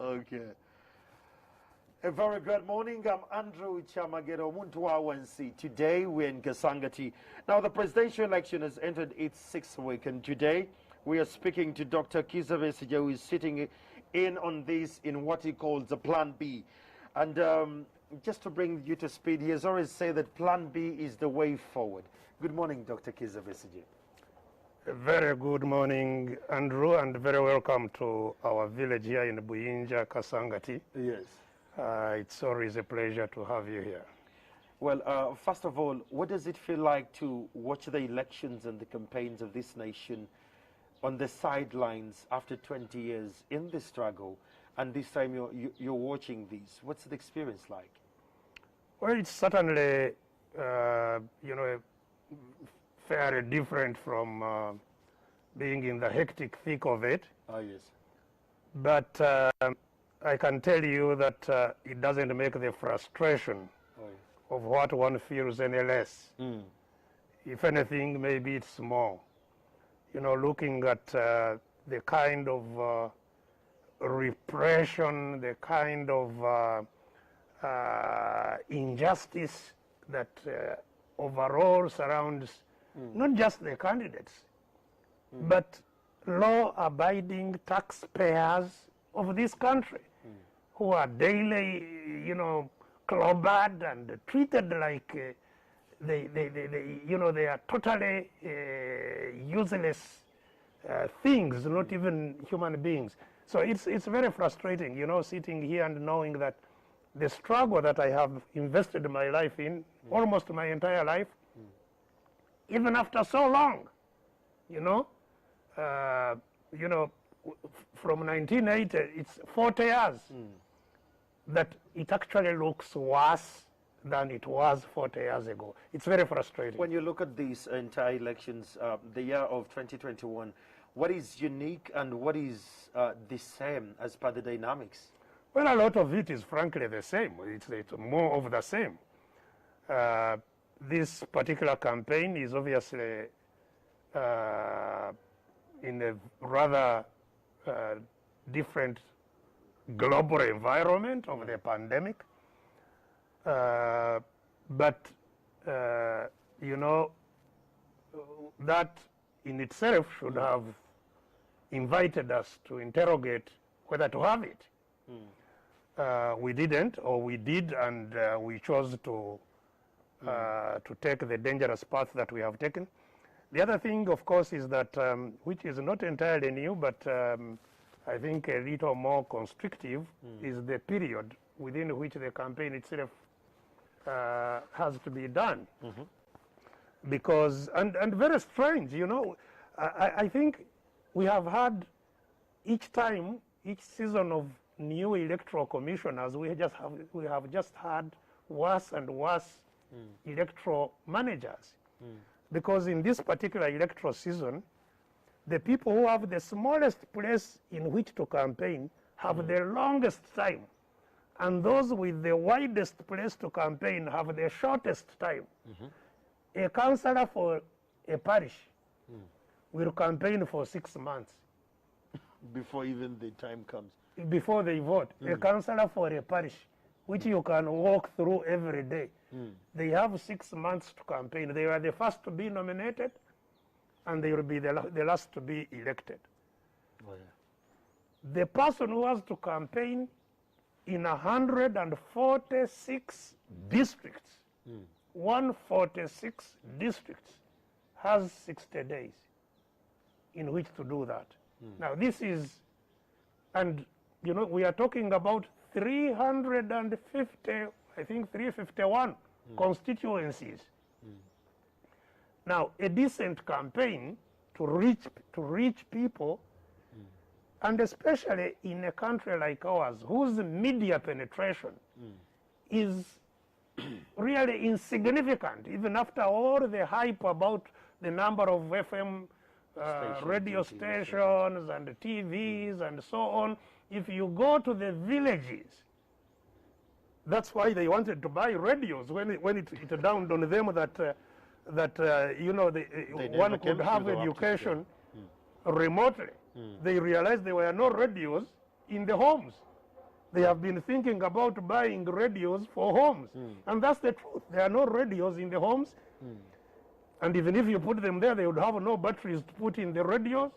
Okay. A very good morning. I'm Andrew Chamagero Muntuawansi. Today we're in Kasangati. Now the presidential election has entered its sixth week, and today we are speaking to Dr. Kizza Besigye, who is sitting in on this in what he calls the Plan B. And just to bring you to speed, he has always said that Plan B is the way forward. Good morning, Dr. Kizza Besigye. Very good morning, Andrew, and very welcome to our village here in Buyinja, Kasangati. Yes. It's always a pleasure to have you here. Well, first of all, what does it feel like to watch the elections and the campaigns of this nation on the sidelines after 20 years in the struggle, and this time you're watching these? What's the experience like? Well, it's certainly, fairly different from being in the hectic thick of it. Oh, yes. But I can tell you that it doesn't make the frustration of what one feels any less. If anything, maybe it's more. You know, looking at the kind of repression, the kind of injustice that overall surrounds not just the candidates, but law-abiding taxpayers of this country, who are daily, clobbered and treated like they are totally useless things, not even human beings. So it's very frustrating, sitting here and knowing that the struggle that I have invested my life in, almost my entire life, even after so long, from 1980, it's 40 years, that it actually looks worse than it was 40 years ago. It's very frustrating. When you look at these entire elections, the year of 2021, what is unique and what is the same as per the dynamics? Well, a lot of it is frankly the same. It's more of the same. This particular campaign is obviously in a rather different global environment of the pandemic. But that in itself should have invited us to interrogate whether to have it. We didn't, or we did, and we chose to take the dangerous path that we have taken. The other thing, of course, is that, which is not entirely new, but I think a little more constrictive, is the period within which the campaign itself has to be done. Because, and very strange, I think we have had each season of new electoral commissioners, we have just had worse and worse electoral managers. Because in this particular electoral season, the people who have the smallest place in which to campaign have the longest time, and those with the widest place to campaign have the shortest time. A councillor for a parish will campaign for 6 months. Before even the time comes. Before they vote. A councillor for a parish, which you can walk through every day. They have 6 months to campaign. They are the first to be nominated, and they will be the last to be elected. Oh, yeah. The person who has to campaign in 146 districts, 146 districts, has 60 days in which to do that. Now this is, and we are talking about 350, I think 351 constituencies. Now, a decent campaign to reach people, and especially in a country like ours, whose media penetration is really insignificant, even after all the hype about the number of FM radio stations and TVs and so on. If you go to the villages, that's why they wanted to buy radios when it dawned on them that one could have education remotely. They realized there were no radios in the homes. They have been thinking about buying radios for homes. And that's the truth. There are no radios in the homes. And even if you put them there, they would have no batteries to put in the radios.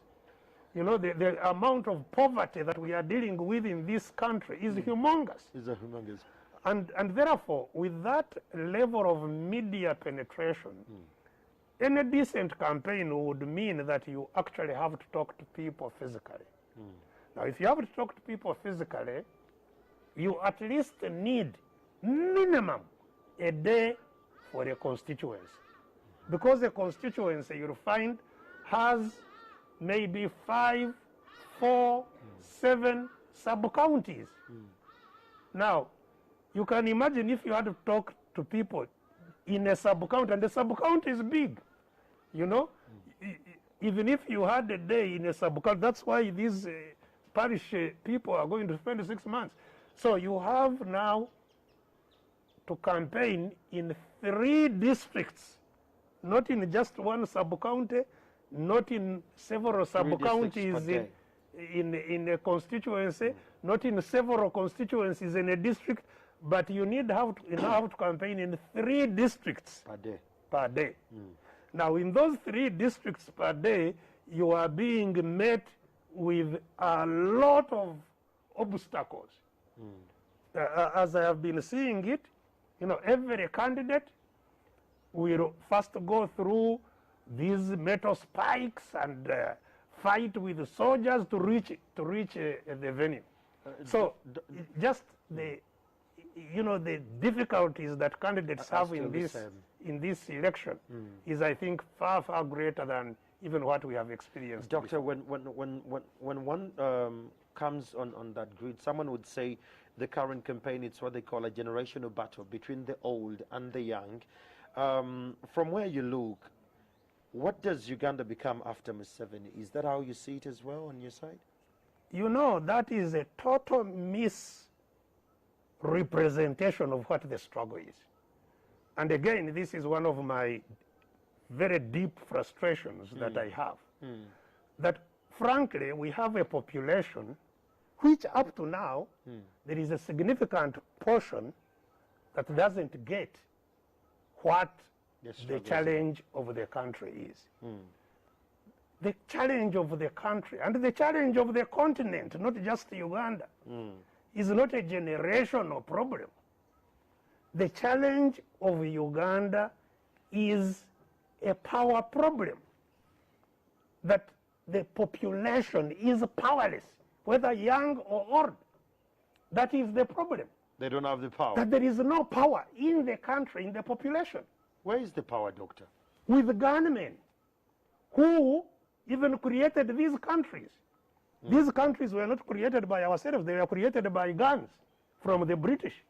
You know, the amount of poverty that we are dealing with in this country is humongous. It's a humongous. And therefore, with that level of media penetration, any decent campaign would mean that you actually have to talk to people physically. Now, if you have to talk to people physically, you at least need minimum a day for a constituency. Because a constituency, you'll find, has maybe 5, 4, 7 sub-counties. Now, you can imagine if you had to talk to people in a sub-county, and the sub-county is big, you know? Even if you had a day in a sub-county, that's why these parish people are going to spend 6 months. So you have now to campaign in 3 districts, not in just one sub-county, not in several sub-counties in a constituency, not in several constituencies in a district, but you have to campaign in 3 districts per day. Now, in those 3 districts per day, you are being met with a lot of obstacles. As I have been seeing it, you know, every candidate will first go through these metal spikes and fight with the soldiers to reach the venue. So just the difficulties that candidates have in this election is, I think, far greater than even what we have experienced. Doctor, when one comes on that grid, someone would say the current campaign, it's what they call a generational battle between the old and the young. From where you look, what does Uganda become after Museveni? Is that how you see it as well on your side? You know, that is a total misrepresentation of what the struggle is. And again, this is one of my very deep frustrations that I have. That frankly, we have a population which up to now, there is a significant portion that doesn't get what the challenge of the country is. The challenge of the country and the challenge of the continent, not just Uganda, is not a generational problem. The challenge of Uganda is a power problem, that the population is powerless, whether young or old. That is the problem. They don't have the power. That there is no power in the country, in the population. Where is the power, Doctor? With the gunmen who even created these countries. These countries were not created by ourselves. They were created by guns from the British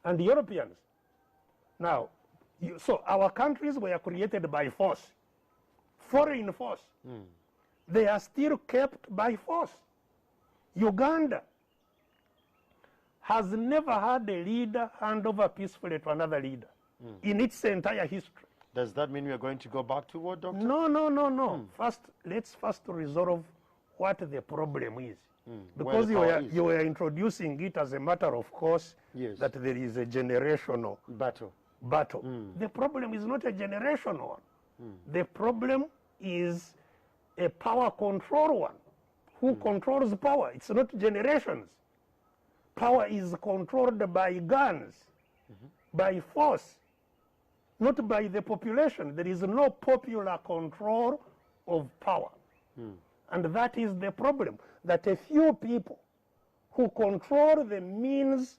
and the Europeans. Now, so our countries were created by force, foreign force. They are still kept by force. Uganda has never had a leader hand over peacefully to another leader in its entire history. Does that mean we are going to go back to war, Doctor? No. Let's first resolve what the problem is. Because you were introducing it as a matter of course, that there is a generational battle. The problem is not a generational one. The problem is a power control one. Who controls power? It's not generations. Power is controlled by guns, by force, not by the population. There is no popular control of power. And that is the problem, that a few people who control the means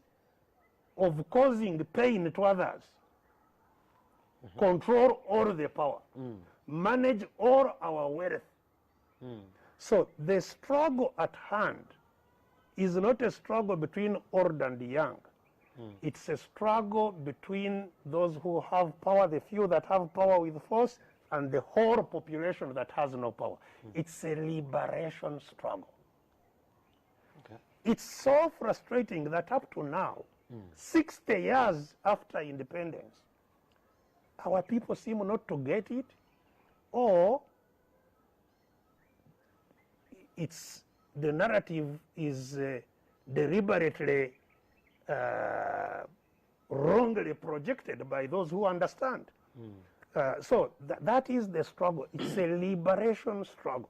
of causing pain to others control all the power, manage all our wealth. So the struggle at hand is not a struggle between old and young. It's a struggle between those who have power, the few that have power with force, and the whole population that has no power. It's a liberation struggle. It's so frustrating that up to now, 60 years after independence, our people seem not to get it, or the narrative is deliberately wrongly projected by those who understand. So that is the struggle. It's a liberation struggle.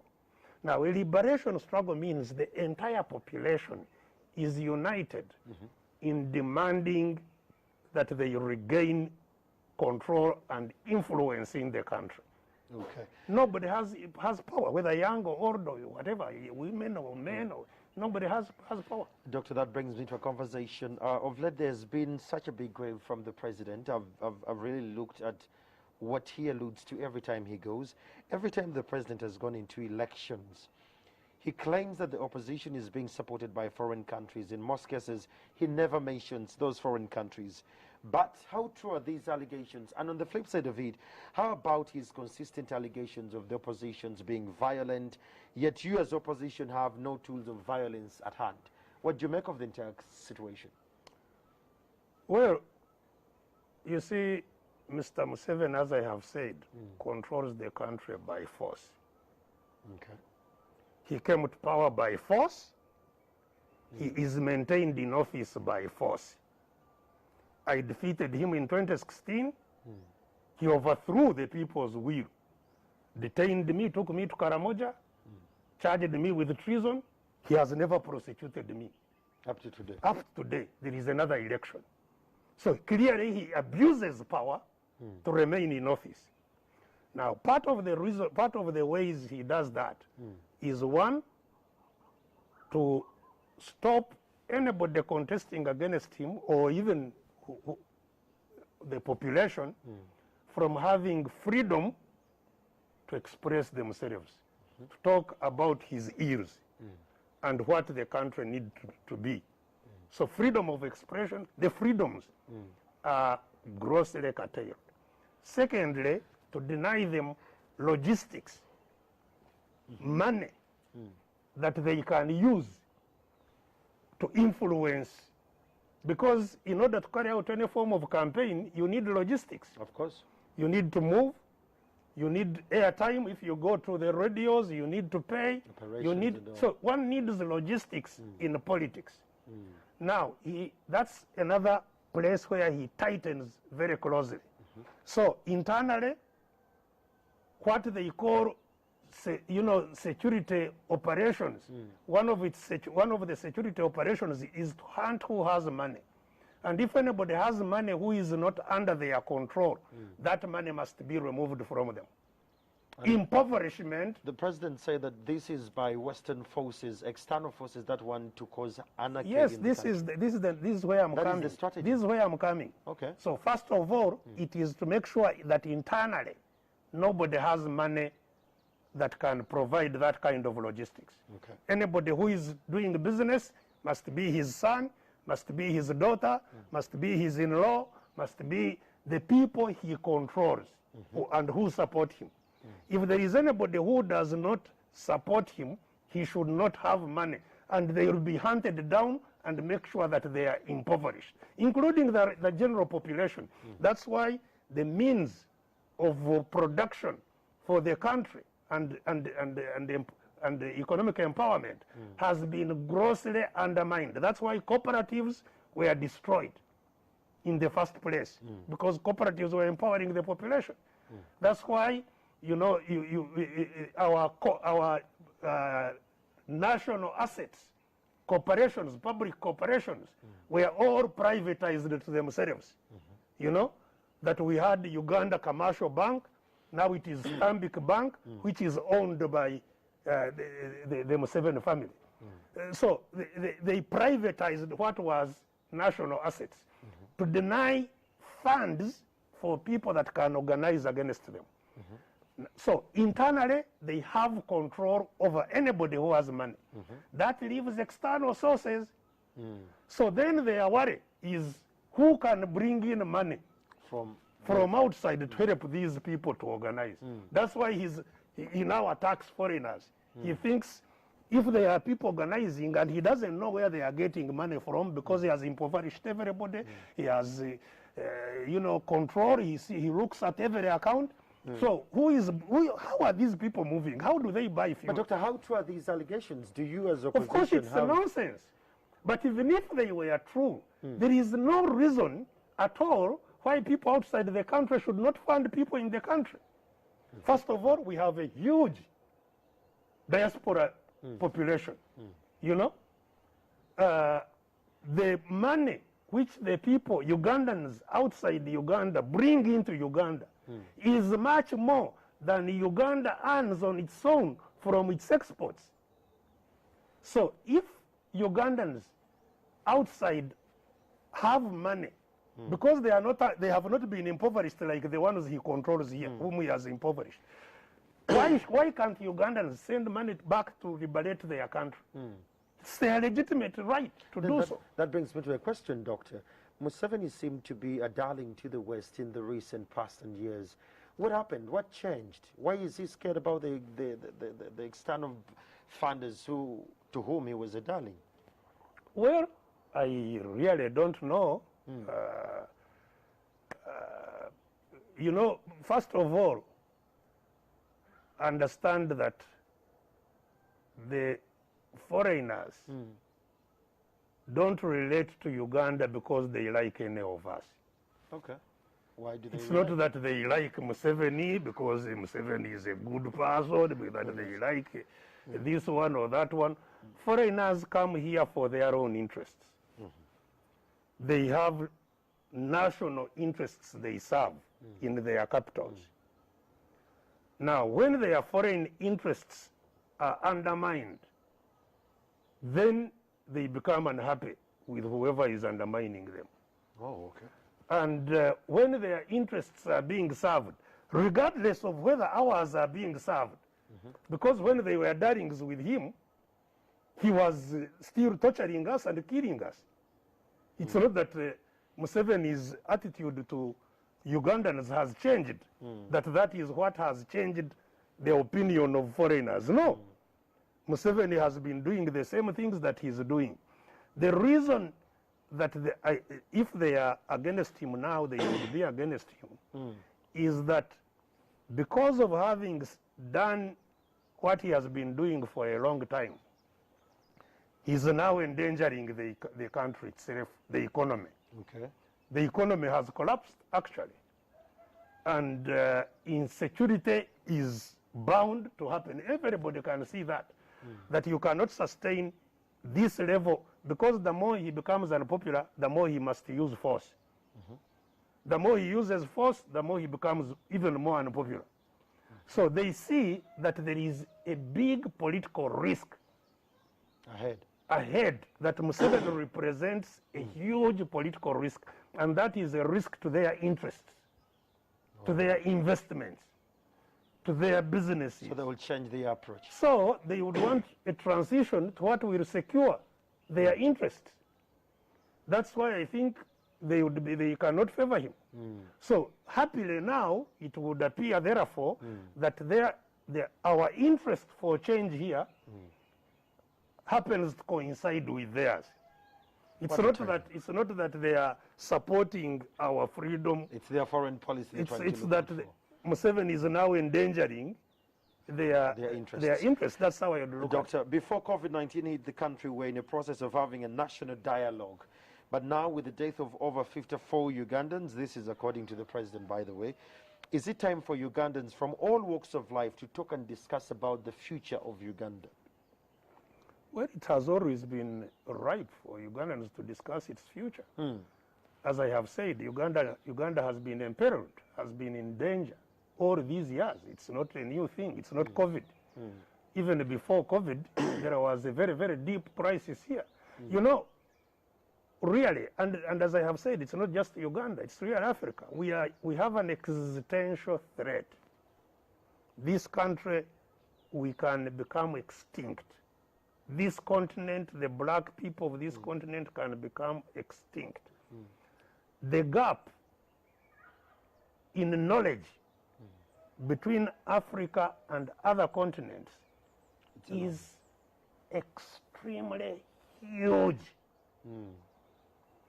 Now, a liberation struggle means the entire population is united in demanding that they regain control and influence in the country. Okay. Nobody has power, whether young or old or whatever, women or men, or nobody has power. Doctor, that brings me to a conversation. Of late, there's been such a big wave from the president. I've really looked at what he alludes to every time he goes. Every time the president has gone into elections, he claims that the opposition is being supported by foreign countries. In most cases, he never mentions those foreign countries. But how true are these allegations? And on the flip side of it, how about his consistent allegations of the oppositions being violent, yet you as opposition have no tools of violence at hand? What do you make of the entire situation? Well, you see, Mr. Museveni, as I have said, controls the country by force. Okay. He came to power by force. He is maintained in office by force. I defeated him in 2016. He overthrew the people's will, detained me, took me to Karamoja, charged me with treason. He has never prosecuted me. Up to today. Up to today, there is another election. So clearly he abuses power to remain in office. Now, part of the ways he does that is one, to stop anybody contesting against him, or even the population, from having freedom to express themselves, to talk about his ills and what the country needs to be. So freedom of expression, the freedoms are grossly curtailed. Secondly, to deny them logistics, money that they can use to influence. Because in order to carry out any form of campaign, you need logistics. Of course. You need to move. You need airtime. If you go to the radios, you need to pay. You need, so one needs logistics in politics. Now, that's another place where he tightens very closely. So internally, what they call, security operations. One of the security operations is to hunt who has money, and if anybody has money who is not under their control, that money must be removed from them. And impoverishment. The president said that this is by Western forces, external forces that want to cause anarchy. Yes, in this is where I'm coming. That is the strategy. This is where I'm coming. Okay. So first of all, it is to make sure that internally nobody has money that can provide that kind of logistics. Okay. Anybody who is doing business must be his son, must be his daughter, must be his in-law, must be the people he controls and who support him. If there is anybody who does not support him, he should not have money, and they will be hunted down and make sure that they are impoverished, including the general population. That's why the means of production for the country and economic empowerment has been grossly undermined. That's why cooperatives were destroyed in the first place, because cooperatives were empowering the population. That's why, our national assets, corporations, public corporations, were all privatized to themselves. That we had Uganda Commercial Bank. Now it is Stanbic Bank, which is owned by the Museveni family. So they privatized what was national assets to deny funds for people that can organize against them. So internally, they have control over anybody who has money. That leaves external sources. So then their worry is who can bring in money from outside to help these people to organize. That's why he now attacks foreigners. He thinks if there are people organizing, and he doesn't know where they are getting money from, because he has impoverished everybody, he has control, he looks at every account. So how are these people moving? How do they buy fuel? But Doctor, how true are these allegations? Do you as opposition Of course it's nonsense. But even if they were true, there is no reason at all why people outside the country should not fund people in the country. First of all, we have a huge diaspora population. You know, the money which the people, Ugandans outside Uganda, bring into Uganda is much more than Uganda earns on its own from its exports. So if Ugandans outside have money, because they have not been impoverished like the ones he controls here, whom he has impoverished, why can't Ugandans send money back to liberate their country? It's their legitimate right to do so. That brings me to a question, Doctor. Museveni seemed to be a darling to the West in the recent past and years. What happened? What changed? Why is he scared about the external funders to whom he was a darling? Well, I really don't know. You know, first of all, understand that the foreigners don't relate to Uganda because they like any of us. Okay. Why do they? It's not that they like Museveni because Museveni is a good person, that they like this one or that one. Foreigners come here for their own interests. They have national interests they serve in their capitals. Now, when their foreign interests are undermined, then they become unhappy with whoever is undermining them. Oh, okay. And when their interests are being served, regardless of whether ours are being served, because when they were darlings with him, he was still torturing us and killing us. It's not that Museveni's attitude to Ugandans has changed, that is what has changed the opinion of foreigners. No. Museveni has been doing the same things that he's doing. The reason that if they are against him now, they would be against him, is that because of having done what he has been doing for a long time, he's now endangering the country itself, the economy. Okay. The economy has collapsed, actually. And insecurity is bound to happen. Everybody can see that, that you cannot sustain this level, because the more he becomes unpopular, the more he must use force. The more he uses force, the more he becomes even more unpopular. So they see that there is a big political risk ahead, that Museveni represents a huge political risk, and that is a risk to their interests, to their investments, to their businesses. So they will change the approach. So they would want a transition to what will secure their interests. That's why I think they cannot favor him. So happily now, it would appear therefore that our interest for change here happens to coincide with theirs. It's not that they are supporting our freedom. It's their foreign policy. It's that Museveni is now endangering their interests. That's how I look at it. Doctor, before COVID-19 hit the country, we're in the process of having a national dialogue. But now, with the death of over 54 Ugandans, this is according to the president, by the way, is it time for Ugandans from all walks of life to talk and discuss about the future of Uganda? Well, it has always been ripe for Ugandans to discuss its future. As I have said, Uganda has been imperiled, has been in danger all these years. It's not a new thing. It's not COVID. Even before COVID, there was a very, very deep crisis here. You know, really, and as I have said, it's not just Uganda, it's real Africa. We have an existential threat. This country, we can become extinct. This continent, the black people of this continent can become extinct. The gap in knowledge between Africa and other continents is extremely huge.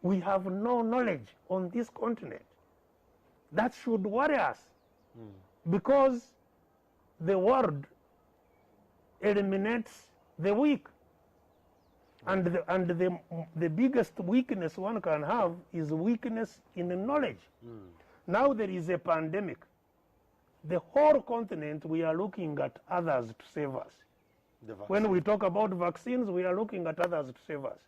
We have no knowledge on this continent. That should worry us, because the world eliminates the weak. And the biggest weakness one can have is weakness in knowledge. Now there is a pandemic. The whole continent, we are looking at others to save us. When we talk about vaccines, we are looking at others to save us.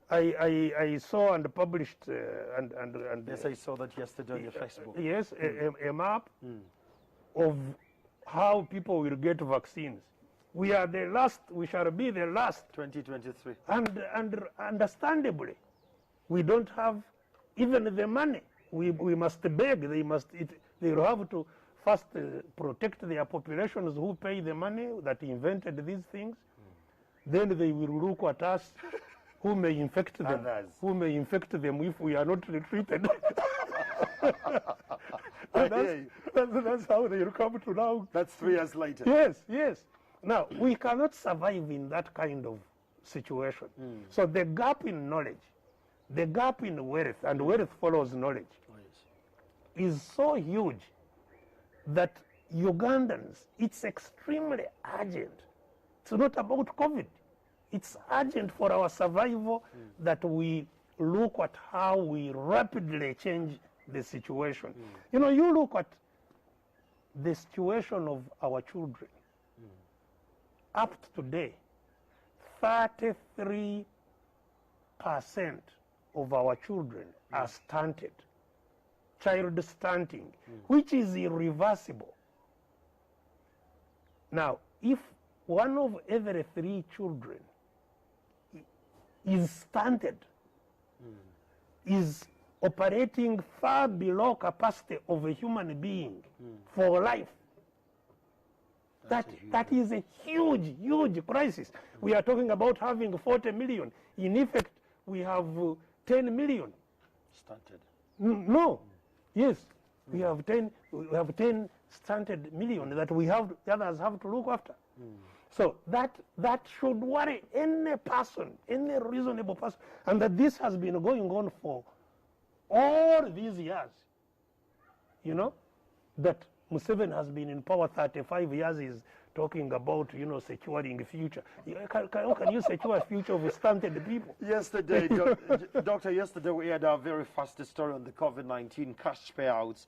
I saw and published and yes, I saw that yesterday on your Facebook. Yes, a map of how people will get vaccines. We are the last. We shall be the last. 2023. And understandably, we don't have even the money. We must beg. They will have to first protect their populations who pay the money that invented these things. Then they will look at us, who may infect them. Others. Who may infect them if we are not treated. That's how they will come to now. That's 3 years later. Yes, yes. Now, we cannot survive in that kind of situation. So the gap in knowledge, the gap in wealth, and wealth follows knowledge, is so huge that Ugandans, it's extremely urgent. It's not about COVID. It's urgent for our survival that we look at how we rapidly change the situation. You know, you look at the situation of our children. Up to today, 33% of our children are stunted, child stunting, which is irreversible. Now, if one of every 3 children is stunted, is operating far below capacity of a human being for life, that is a huge, huge crisis. We are talking about having 40 million. In effect, we have 10 million. Stunted. No. Yes. We have 10 stunted million that we have, the others have to look after. So that should worry any person, any reasonable person, and that this has been going on for all these years. You know, that Museveni has been in power 35 years, is talking about, you know, securing the future. How can you secure a future of stunted people? Yesterday, Doctor, yesterday we had our very first story on the COVID-19 cash payouts.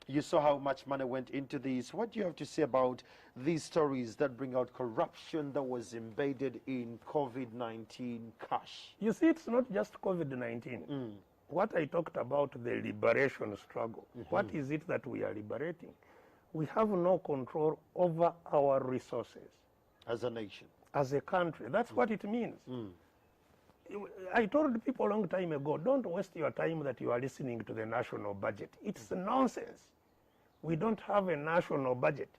You saw how much money went into these. What do you have to say about these stories that bring out corruption that was embedded in COVID-19 cash? You see, it's not just COVID-19. What I talked about, the liberation struggle, what is it that we are liberating? We have no control over our resources. As a nation. As a country. That's what it means. I told people a long time ago, don't waste your time that you are listening to the national budget. It's nonsense. We don't have a national budget.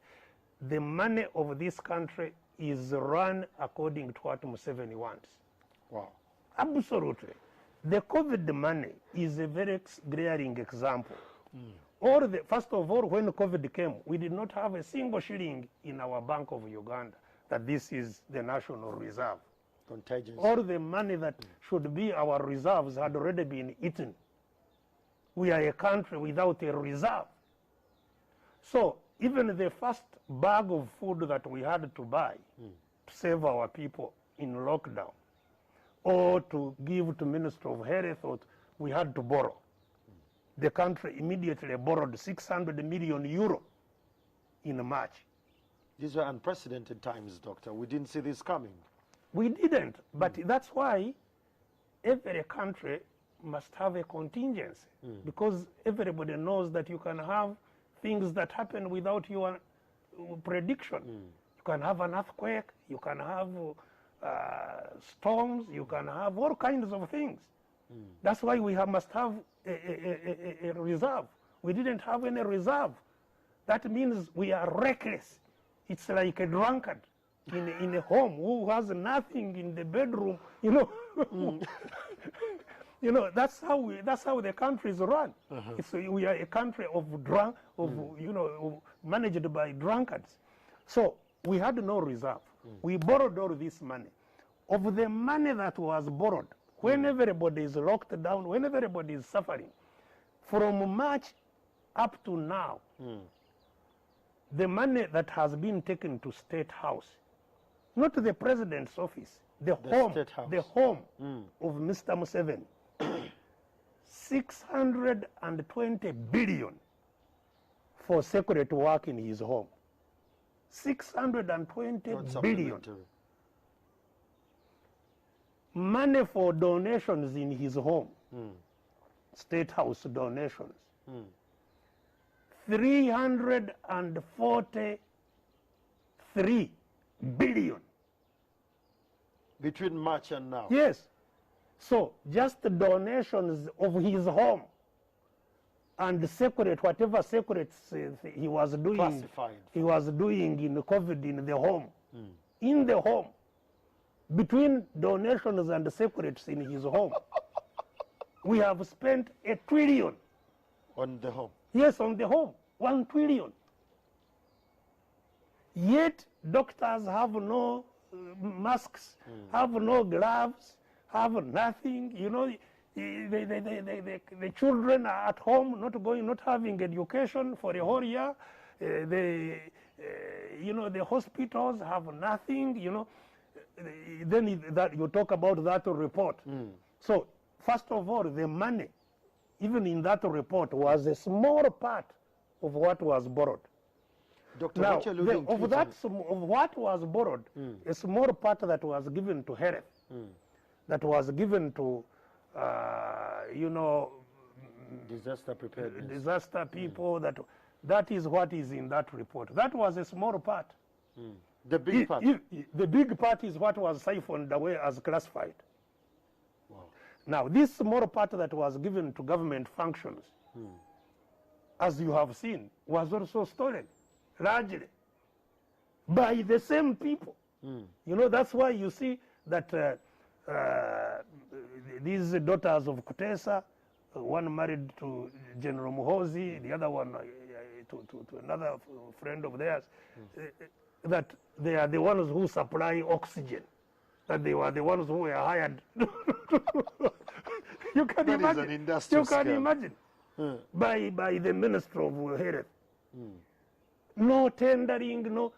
The money of this country is run according to what Museveni wants. Wow. Absolutely. The COVID money is a very glaring example. First of all, when COVID came, we did not have a single shilling in our Bank of Uganda that this is the national reserve. Contagious. All the money that should be our reserves had already been eaten. We are a country without a reserve. So even the first bag of food that we had to buy to save our people in lockdown, or to give to Minister of Health, we had to borrow. The country immediately borrowed 600 million euro in March. These were unprecedented times, Doctor. We didn't see this coming. We didn't, but that's why every country must have a contingency, because everybody knows that you can have things that happen without your prediction. You can have an earthquake, you can have storms, you can have all kinds of things. That's why we must have a reserve. We didn't have any reserve. That means we are reckless. It's like a drunkard in a home who has nothing in the bedroom, you know. You know, that's how the country is run. We are a country of managed by drunkards. So we had no reserve. We borrowed all this money. Of the money that was borrowed, when everybody is locked down, when everybody is suffering, from March up to now, the money that has been taken to State House, not to the president's office, the State House. home of Mr. Museveni, 620 billion for secret work in his home. 620 Not billion. supplementary. Money for donations in his home, State House donations, 343 billion. Between March and now. Yes. So just the donations of his home and secret, whatever secrets he was doing, Classified. he was doing in COVID in the home, in the home, between donations and secrets in his home, we have spent $1 trillion. On the home. Yes, on the home, 1 trillion. Yet doctors have no masks, have no gloves, have nothing. You know, the children are at home, not having education for a whole year. You know, the hospitals have nothing. You know, then that you talk about that report. So first of all, the money, even in that report, was a small part of what was borrowed. Dr. Now, what you're alluding to of what was borrowed, a small part that was given to health, that was given to, you know, disaster preparedness. Disaster people, that is what is in that report. That was a small part. The big part. The big part is what was siphoned away as classified. Wow. Now, this small part that was given to government functions, as you have seen, was also stolen, largely, by the same people. You know, that's why you see that these daughters of Kutesa, one married to General Muhoozi, the other one to another friend of theirs, that they are the ones who supply oxygen, that they were the ones who were hired. You can That imagine. is an industrial You can scam. imagine. By the Minister of Health. No tendering, no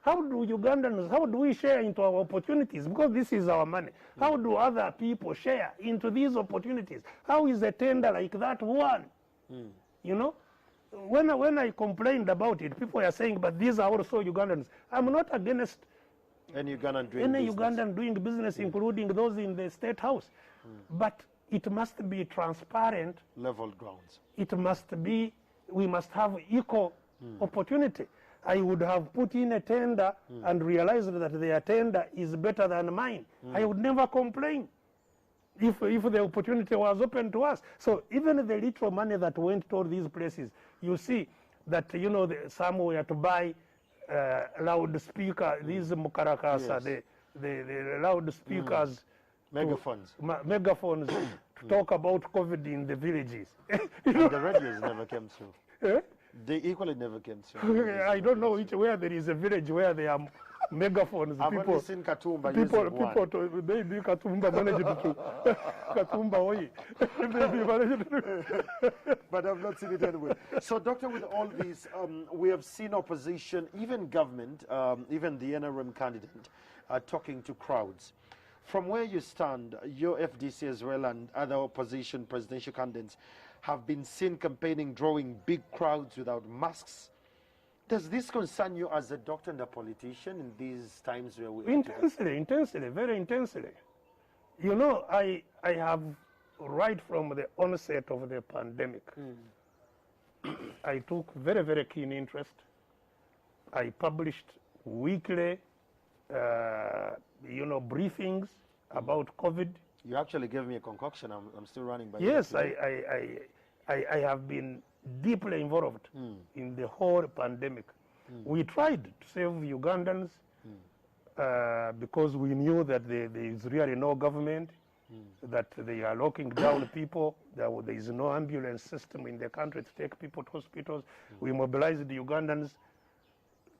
how do Ugandans, how do we share into our opportunities? Because this is our money. How do other people share into these opportunities? How is a tender like that won? You know? When I complained about it, people are saying, but these are also Ugandans. I'm not against Any Ugandan doing any business. Ugandan doing business, including those in the State House. But it must be transparent. Level grounds. It must be, we must have equal opportunity. I would have put in a tender and realized that their tender is better than mine. I would never complain if the opportunity was open to us. So even the little money that went to these places, you see that, you know, some were to buy loudspeaker, these mukarakasa, the loudspeakers, Megaphones. Megaphones to talk about COVID in the villages. And the radios never came through. They equally never came through. I don't know where there is a village where there are megaphones. I've People, only seen Katumba people, using one. maybe Katumba managed to Katumba Oi. Maybe managed to. But I've not seen it anyway. So, Doctor, with all these, we have seen opposition, even government, even the NRM candidate, talking to crowds. From where you stand, your FDC as well and other opposition presidential candidates have been seen campaigning, drawing big crowds without masks. Does this concern you as a doctor and a politician in these times where we are today? Intensely, very intensely. You know, I have, right from the onset of the pandemic, I took very, very keen interest. I published weekly, you know, briefings about COVID. You actually gave me a concoction. I'm still running by. Yes, I have been deeply involved in the whole pandemic. We tried to save Ugandans because we knew that there is really no government, that they are locking down people, there is no ambulance system in the country to take people to hospitals. We mobilized the Ugandans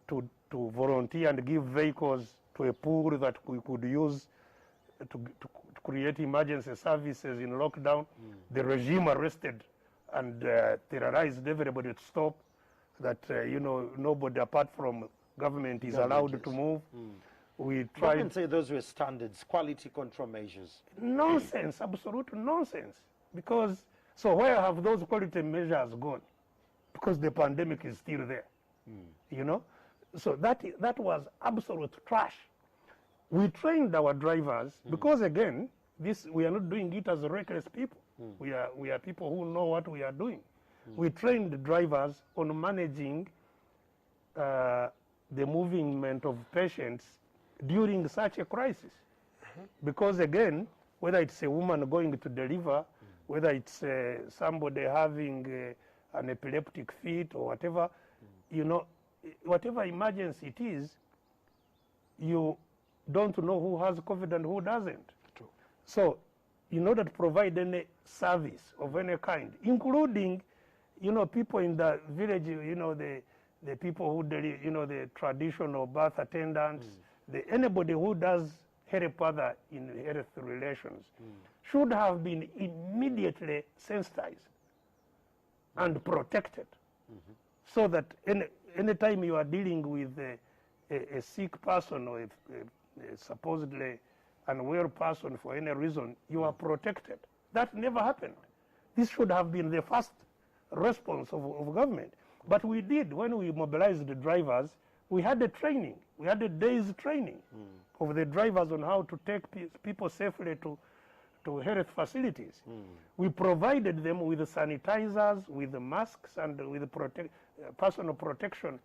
to volunteer and give vehicles to a pool that we could use to create emergency services in lockdown. The regime arrested and terrorized everybody to stop, that, you know, nobody apart from government is allowed to move. We Try tried. and say those were standards, quality control measures. Nonsense, absolute nonsense. Because, so where have those quality measures gone? Because the pandemic is still there, you know? So that was absolute trash. We trained our drivers, because again, we are not doing it as reckless people. We are people who know what we are doing. We trained the drivers on managing the movement of patients during such a crisis. Because again, whether it's a woman going to deliver, whether it's somebody having an epileptic fit or whatever, you know, whatever emergency it is, you don't know who has COVID and who doesn't. True. So in order to provide any service of any kind, including, you know, people in the village, you know, the people who, you know, the traditional birth attendants, anybody who does help other in health relations should have been immediately sensitized and protected, so that any time you are dealing with a sick person or a supposedly unwell person for any reason, you are protected. That never happened. This should have been the first response of government. But we did, when we mobilized the drivers, we had a training. We had a day's training of the drivers on how to take people safely to health facilities. We provided them with sanitizers, with the masks, and with personal protection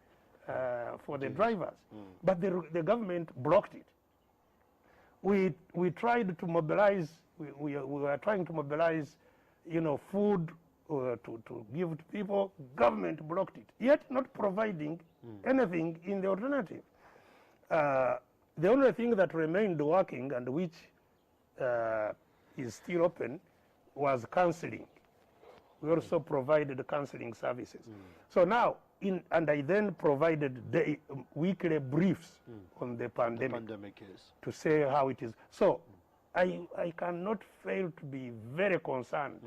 for the drivers. But the government blocked it. We tried to mobilize, we were trying to mobilize, you know, food to give to people. Government blocked it, yet not providing anything in the alternative. The only thing that remained working and which is still open was counseling. We also provided counseling services. So now, and I then provided weekly briefs on the pandemic, to say how it is. So I cannot fail to be very concerned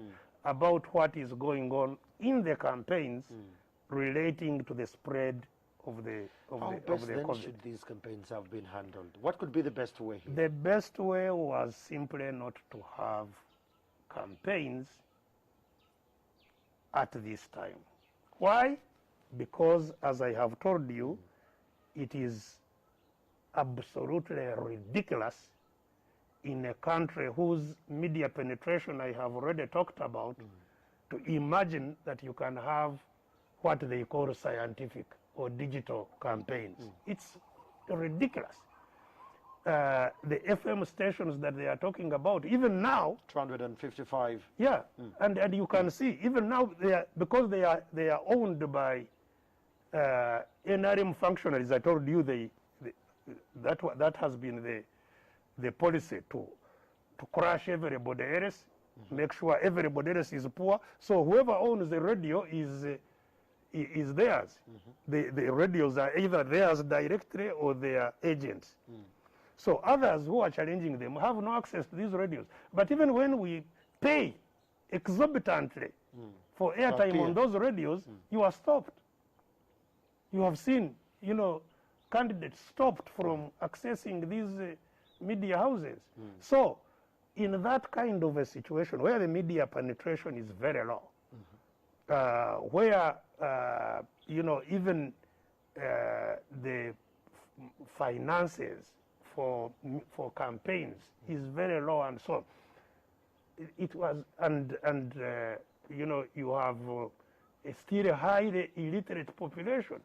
about what is going on in the campaigns relating to the spread of the COVID. Should these campaigns have been handled? What could be the best way here? The best way was simply not to have campaigns at this time. Why? Because, as I have told you, it is absolutely ridiculous in a country whose media penetration I have already talked about, to imagine that you can have what they call scientific or digital campaigns. It's ridiculous. The FM stations that they are talking about, even now, 255. Yeah, and you can see even now because they are owned by NRM functionaries. I told you that has been the policy to crush everybody else, make sure everybody else is poor. So whoever owns the radio is theirs. The radios are either theirs directly or their agents. So others who are challenging them have no access to these radios. But even when we pay exorbitantly for airtime on those radios, you are stopped. You have seen, you know, candidates stopped from accessing these media houses. So in that kind of a situation where the media penetration is very low, where, you know, even the finances for campaigns is very low, and so it was, and you know, you have still a highly illiterate population.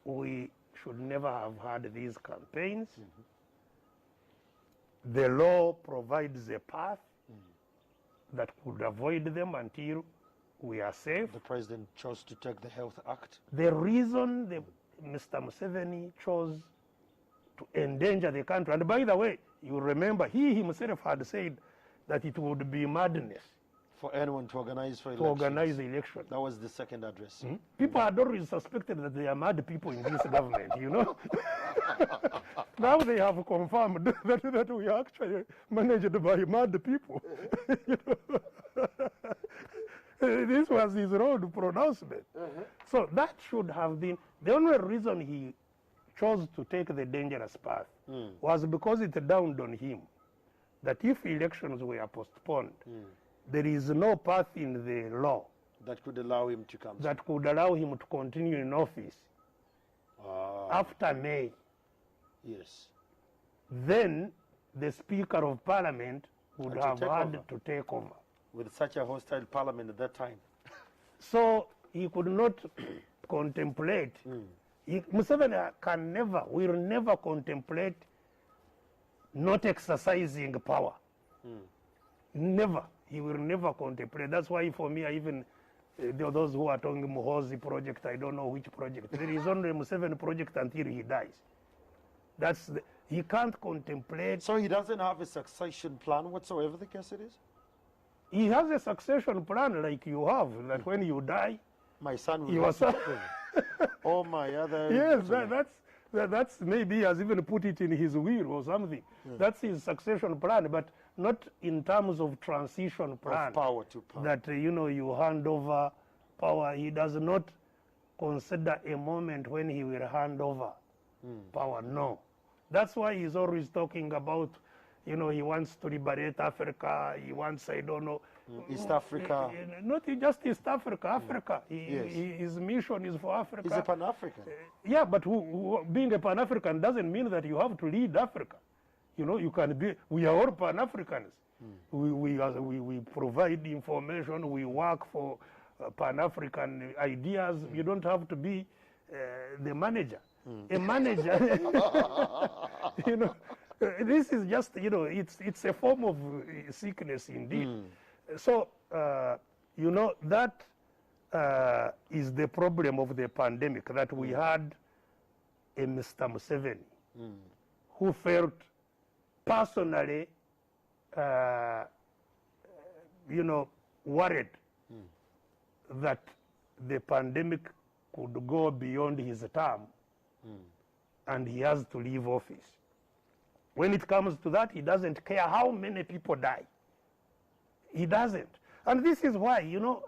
We should never have had these campaigns. The law provides a path that could avoid them until we are safe. The president chose to take the Health Act. The reason Mr. Museveni chose to endanger the country, and by the way, you remember he himself had said that it would be madness for anyone to organize for elections. To organize the election. That was the second address. People had always suspected that they are mad people in this government, you know. Now they have confirmed that we are actually managed by mad people. You know? This was his road pronouncement. So that should have been the only reason he chose to take the dangerous path was because it dawned on him that if elections were postponed, there is no path in the law that could allow him to come. That could allow him to continue in office after May. Yes. Then the Speaker of Parliament would have had to take over. With such a hostile parliament at that time. So he could not contemplate. Museveni will never contemplate not exercising power. Never. He will never contemplate. That's why for me, those who are talking Muhoozi project, I don't know which project. There is only Museveni project until he dies. He can't contemplate. So he doesn't have a succession plan whatsoever, the case it is? He has a succession plan like you have, that when you die, my son will your son. Or my other. Yes, that's maybe he has even put it in his will or something. That's his succession plan, but not in terms of transition plan. Of power to power. That, you hand over power. He does not consider a moment when he will hand over power. No. That's why he's always talking about, he wants to liberate Africa. He wants, I don't know. East Africa. Not just East Africa, Africa. His mission is for Africa. He's a Pan-African. Yeah, but being a Pan-African doesn't mean that you have to lead Africa. You can be, we are all Pan-Africans. We provide information, we work for Pan-African ideas. You don't have to be the manager. A manager, this is just, it's a form of sickness indeed. So, that is the problem of the pandemic, that we had a Mr. Museveni who felt personally, worried that the pandemic could go beyond his term and he has to leave office. When it comes to that, he doesn't care how many people die. He doesn't. And this is why,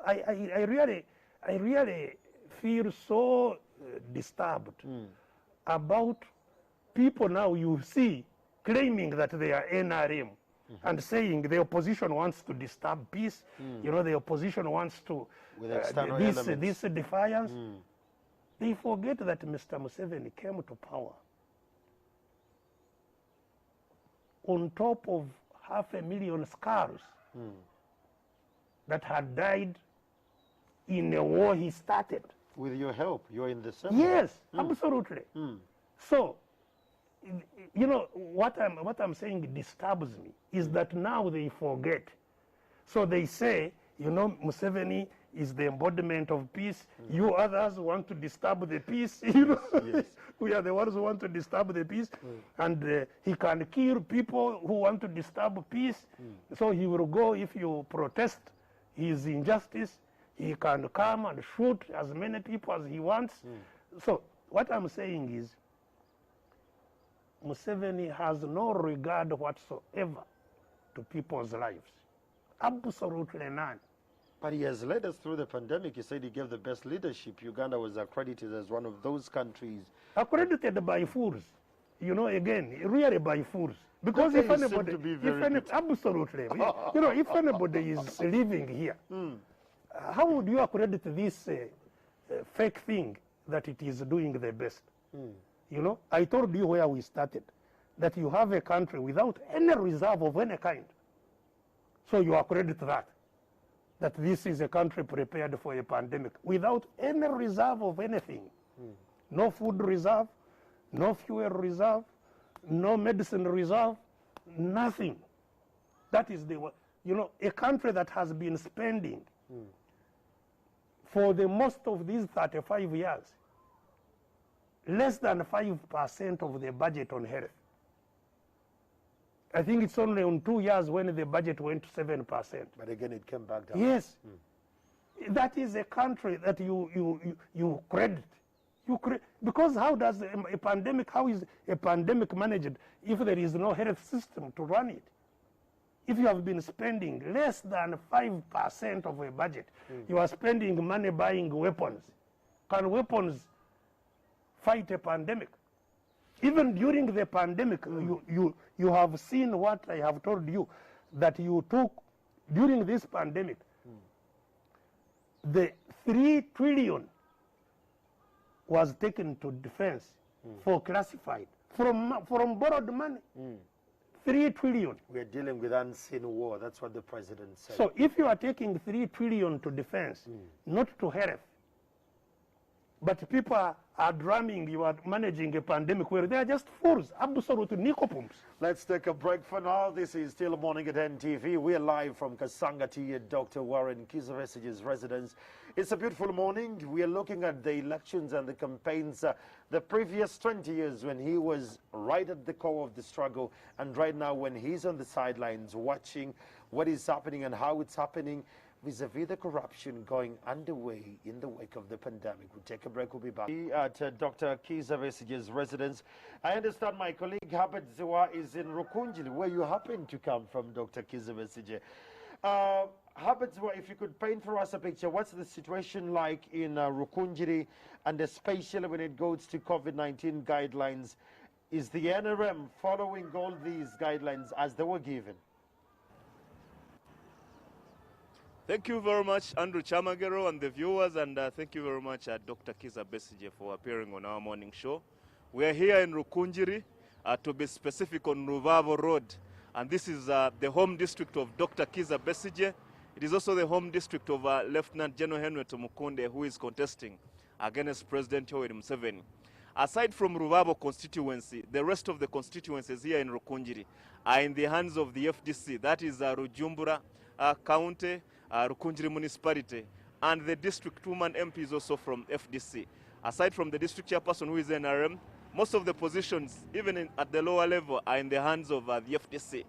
I really feel so disturbed about people now you see claiming that they are NRM and saying the opposition wants to disturb peace. The opposition wants to this defiance. They forget that Mr. Museveni came to power on top of 500,000 scars that had died in a war he started. With your help, you're in the center. Yes, absolutely. So, what I'm saying disturbs me is that now they forget. So they say, Museveni is the embodiment of peace. You others want to disturb the peace. Yes. We are the ones who want to disturb the peace. And he can kill people who want to disturb peace. So he will go, if you protest his injustice, he can come and shoot as many people as he wants. So what I'm saying is, Museveni has no regard whatsoever to people's lives. Absolutely none. But he has led us through the pandemic. He said he gave the best leadership. Uganda was accredited as one of those countries. Accredited by fools. Again, really by fools. Because if anybody, absolutely. If anybody is living here, how would you accredit this fake thing that it is doing the best? I told you where we started, that you have a country without any reserve of any kind. So you accredit that this is a country prepared for a pandemic without any reserve of anything. No food reserve, no fuel reserve, no medicine reserve, nothing. That is a country that has been spending for the most of these 35 years, less than 5% of the budget on health. I think it's only on 2 years when the budget went to 7%. But again, it came back down. Yes. That is a country that you credit. Because how is a pandemic managed if there is no health system to run it? If you have been spending less than 5% of a budget, you are spending money buying weapons. Can weapons fight a pandemic? even during the pandemic, you have seen what I have told you, that you took, during this pandemic, the 3 trillion was taken to defense for classified, from borrowed money. 3 trillion. We are dealing with unseen war. That's what the president said. So if you are taking 3 trillion to defense, not to health, but people are drumming, you are managing a pandemic where they are just fools, absolute nicopumps. Let's take a break for now. This is still Morning at NTV. We are live from Kasangati at Dr. Warren Kizza-Besigye's residence. It's a beautiful morning. We are looking at the elections and the campaigns, the previous 20 years when he was right at the core of the struggle, and right now when he's on the sidelines watching what is happening and how it's happening vis-a-vis the corruption going underway in the wake of the pandemic. We'll take a break. We'll be back at Dr. Kizza-Besigye's residence. I understand my colleague Herbert Ziwa is in Rukungiri, where you happen to come from, Dr. Kizza-Besigye. Herbert Ziwa, if you could paint for us a picture, what's the situation like in Rukungiri, and especially when it goes to COVID-19 guidelines? Is the NRM following all these guidelines as they were given? Thank you very much, Andrew Chamagero and the viewers, and thank you very much, Dr. Kizza-Besigye, for appearing on our morning show. We are here in Rukungiri, to be specific, on Ruvavo Road, and this is the home district of Dr. Kizza-Besigye. It is also the home district of Lieutenant General Henry Tumukunde, who is contesting against President Yoweri Museveni. Aside from Ruvavo constituency, the rest of the constituencies here in Rukungiri are in the hands of the FDC, that is Rujumbura County, Rukungiri Municipality, and the district woman MP is also from FDC. Aside from the district chairperson, who is NRM, most of the positions, even at the lower level, are in the hands of the FDC.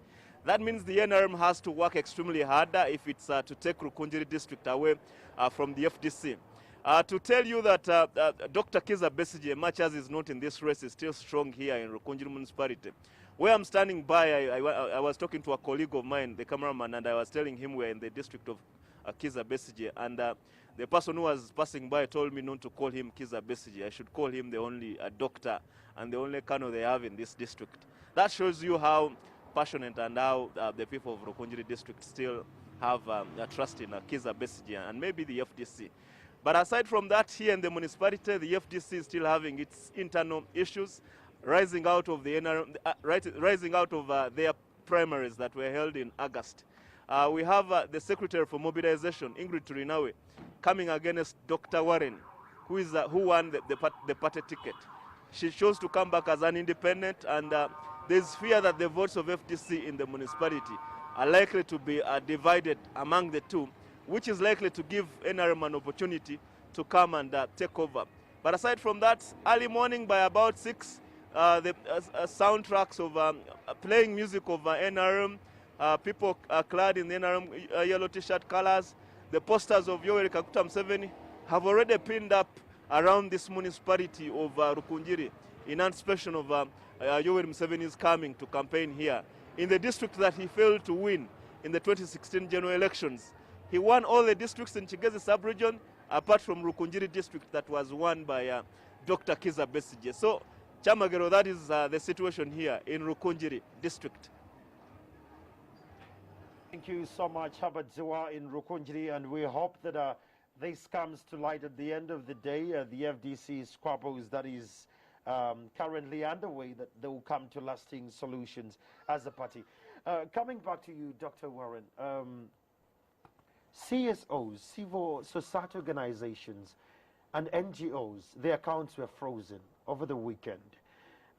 That means the NRM has to work extremely harder if it's to take Rukungiri district away from the FDC. To tell you that Dr. Kizza-Besigye, much as is not in this race, is still strong here in Rukungiri Municipality. Where I'm standing by, I was talking to a colleague of mine, the cameraman, and I was telling him we're in the district of Kizza-Besigye, and the person who was passing by told me not to call him Kizza-Besigye. I should call him the only doctor and the only colonel they have in this district. That shows you how passionate and how the people of Rukungiri district still have a trust in Kizza-Besigye and maybe the FDC. But aside from that, here in the municipality, the FDC is still having its internal issues, rising out of the NRM, rising out of their primaries that were held in August. We have the Secretary for Mobilization, Ingrid Turinawe, coming against Dr. Warren, who won the party ticket. She chose to come back as an independent, and there's fear that the votes of FDC in the municipality are likely to be divided among the two, which is likely to give NRM an opportunity to come and take over. But aside from that, early morning by about 6, the soundtracks of playing music of NRM, people clad in the NRM yellow t-shirt colors, the posters of Yoweri Kaguta Museveni have already pinned up around this municipality of Rukungiri in anticipation of Yoweri Museveni's coming to campaign here. In the district that he failed to win in the 2016 general elections, he won all the districts in Chigezi sub-region, apart from Rukungiri district that was won by Dr. Kizza-Besigye. So, Chamagero, that is the situation here in Rukungiri district. Thank you so much, Herbert Ziwa in Rukungiri, and we hope that this comes to light at the end of the day. The FDC squabbles that is currently underway, that they will come to lasting solutions as a party. Coming back to you, Dr. Warren, CSOs, civil society organizations, and NGOs, their accounts were frozen over the weekend.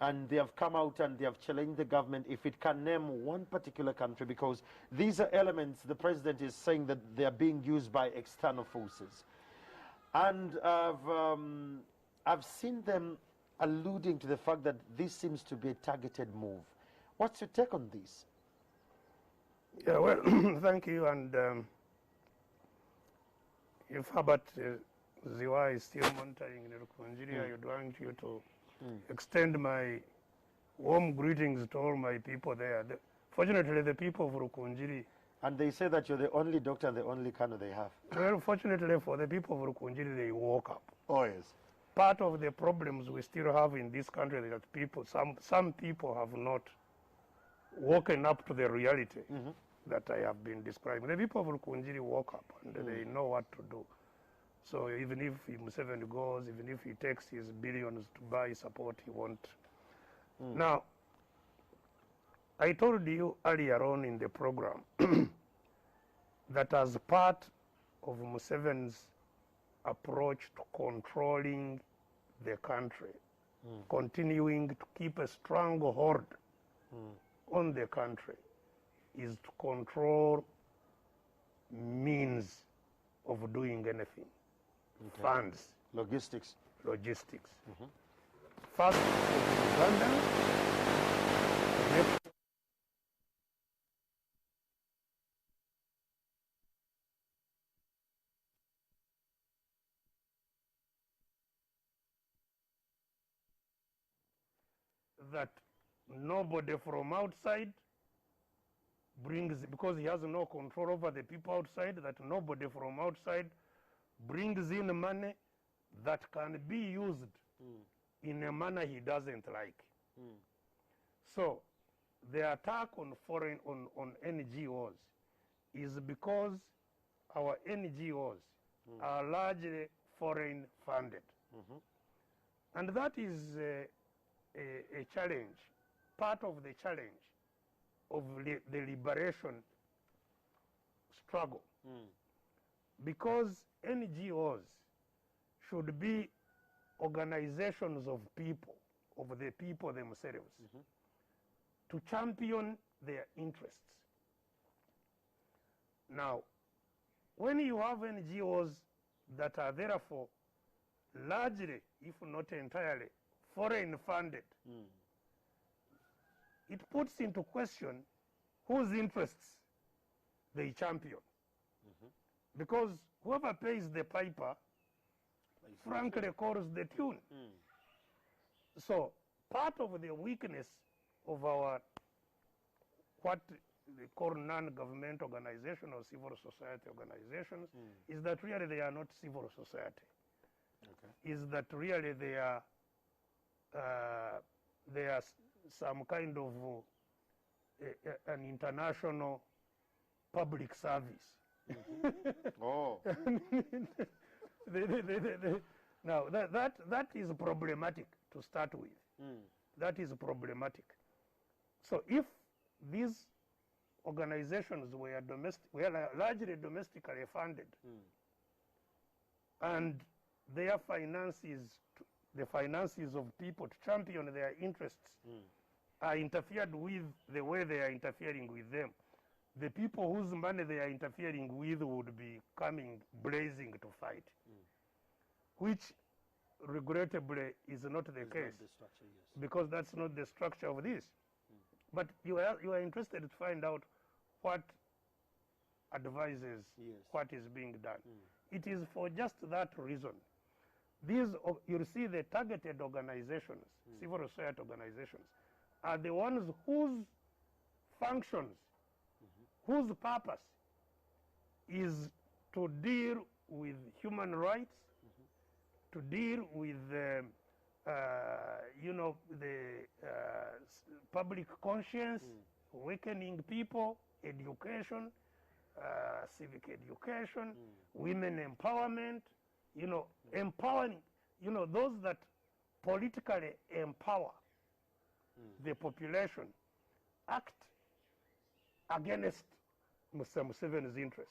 And they have come out and they have challenged the government if it can name one particular country, because these are elements the president is saying that they are being used by external forces. And I've seen them alluding to the fact that this seems to be a targeted move. What's your take on this? Yeah, well, thank you. And if Herbert Ziwa is still monitoring in Rukungiri, I would want you to extend my warm greetings to all my people there. Fortunately, the people of Rukungiri. And they say that you're the only doctor and the only colonel they have. Well, fortunately for the people of Rukungiri, they woke up. Oh, yes. part of the problems we still have in this country is that some people have not woken up to the reality that I have been describing. The people of Rukungiri woke up and they know what to do. So even if Museveni goes, even if he takes his billions to buy support, he won't. Now, I told you earlier on in the program that as part of Museveni's approach to controlling the country, continuing to keep a strong hold on the country, is to control means of doing anything. Funds. Logistics. Logistics. First, Ugandans, that nobody from outside brings, because he has no control over the people outside, that nobody from outside brings in money that can be used in a manner he doesn't like. So the attack on on NGOs is because our NGOs are largely foreign funded. And that is a challenge, part of the challenge of the liberation struggle. Because NGOs should be organizations of people, of the people themselves, to champion their interests. Now, when you have NGOs that are therefore largely, if not entirely, foreign funded, it puts into question whose interests they champion. Because whoever pays the piper, frankly, calls the tune. So part of the weakness of our, what they call non-government organizations or civil society organizations, is that really they are not civil society. Is that really they are some kind of an international public service. Now that is problematic to start with. That is problematic. So if these organizations were largely domestically funded, and their finances, the finances of people to champion their interests, are interfered with the way they are interfering with them, the people whose money they are interfering with would be coming blazing to fight, which regrettably is not the case, not the structure, because that's not the structure of this. But you are interested to find out what advises what is being done. It is for just that reason. These, you'll see the targeted organizations, civil society organizations, are the ones whose functions, whose purpose is to deal with human rights, to deal with you know, the public conscience, awakening people, education, civic education, women empowerment, you know, empowering, you know, those that politically empower the population act against Mr. Museveni's interest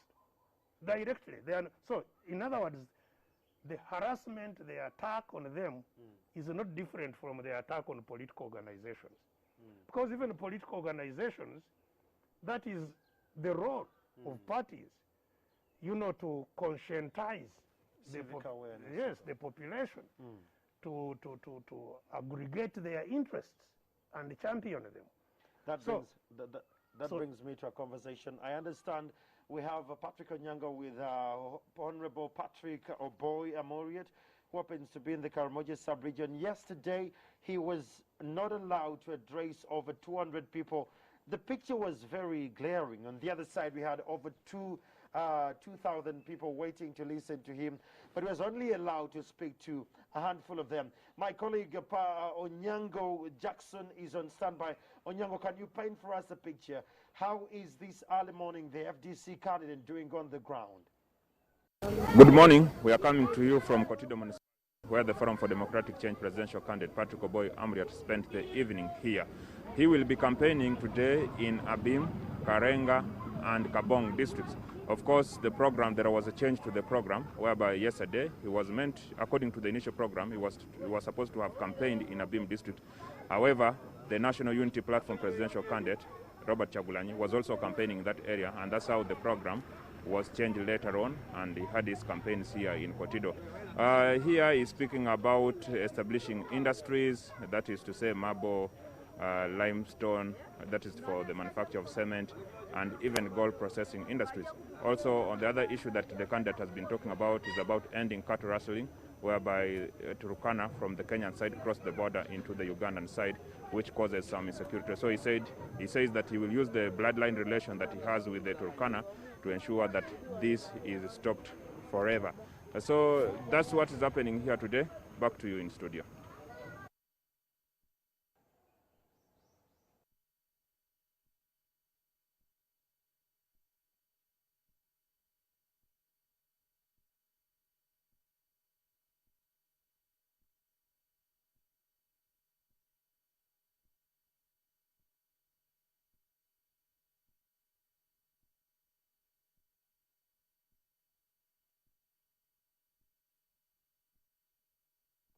directly. They are, so, in other words, the harassment, the attack on them is not different from the attack on political organizations. Because even political organizations, that is the role of parties, you know, to conscientize the population, to aggregate their interests and champion them. That brings me to a conversation. I understand we have Patrick Onyango with Honorable Patrick Oboy Amoriat, who happens to be in the Karamoja sub-region. Yesterday, he was not allowed to address over 200 people the picture was very glaring. On the other side, we had over 2,000 people waiting to listen to him, but he was only allowed to speak to a handful of them. My colleague Onyango Jackson is on standby. Onyango, can you paint for us a picture? How is this early morning the FDC candidate doing on the ground? Good morning. We are coming to you from Kotido, where the Forum for Democratic Change presidential candidate Patrick Oboy Amriat spent the evening here. He will be campaigning today in Abim, Karenga, and Kabong districts. Of course, there was a change to the program, whereby yesterday he was meant, according to the initial program, he was supposed to have campaigned in Abim district. However, the National Unity Platform presidential candidate, Robert Chagulanyi, was also campaigning in that area, and that's how the program was changed later on, and he had his campaigns here in Kotido. Here he's speaking about establishing industries, that is to say marble, limestone, that is for the manufacture of cement, and even gold processing industries. Also, on the other issue that the candidate has been talking about is about ending cattle rustling, whereby Turkana from the Kenyan side crossed the border into the Ugandan side, which causes some insecurity. So he says that he will use the bloodline relation that he has with the Turkana to ensure that this is stopped forever. So that's what is happening here today. Back to you in studio.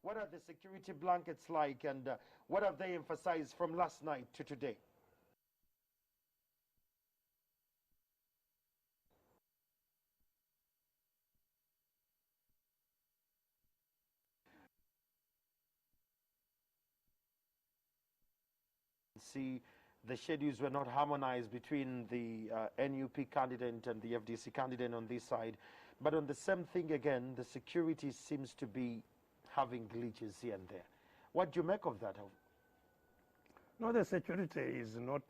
What are the security blankets like, and what have they emphasized from last night to today? See, the schedules were not harmonized between the NUP candidate and the FDC candidate on this side. But on the same thing again, the security seems to be having glitches here and there. What do you make of that? No, the security is not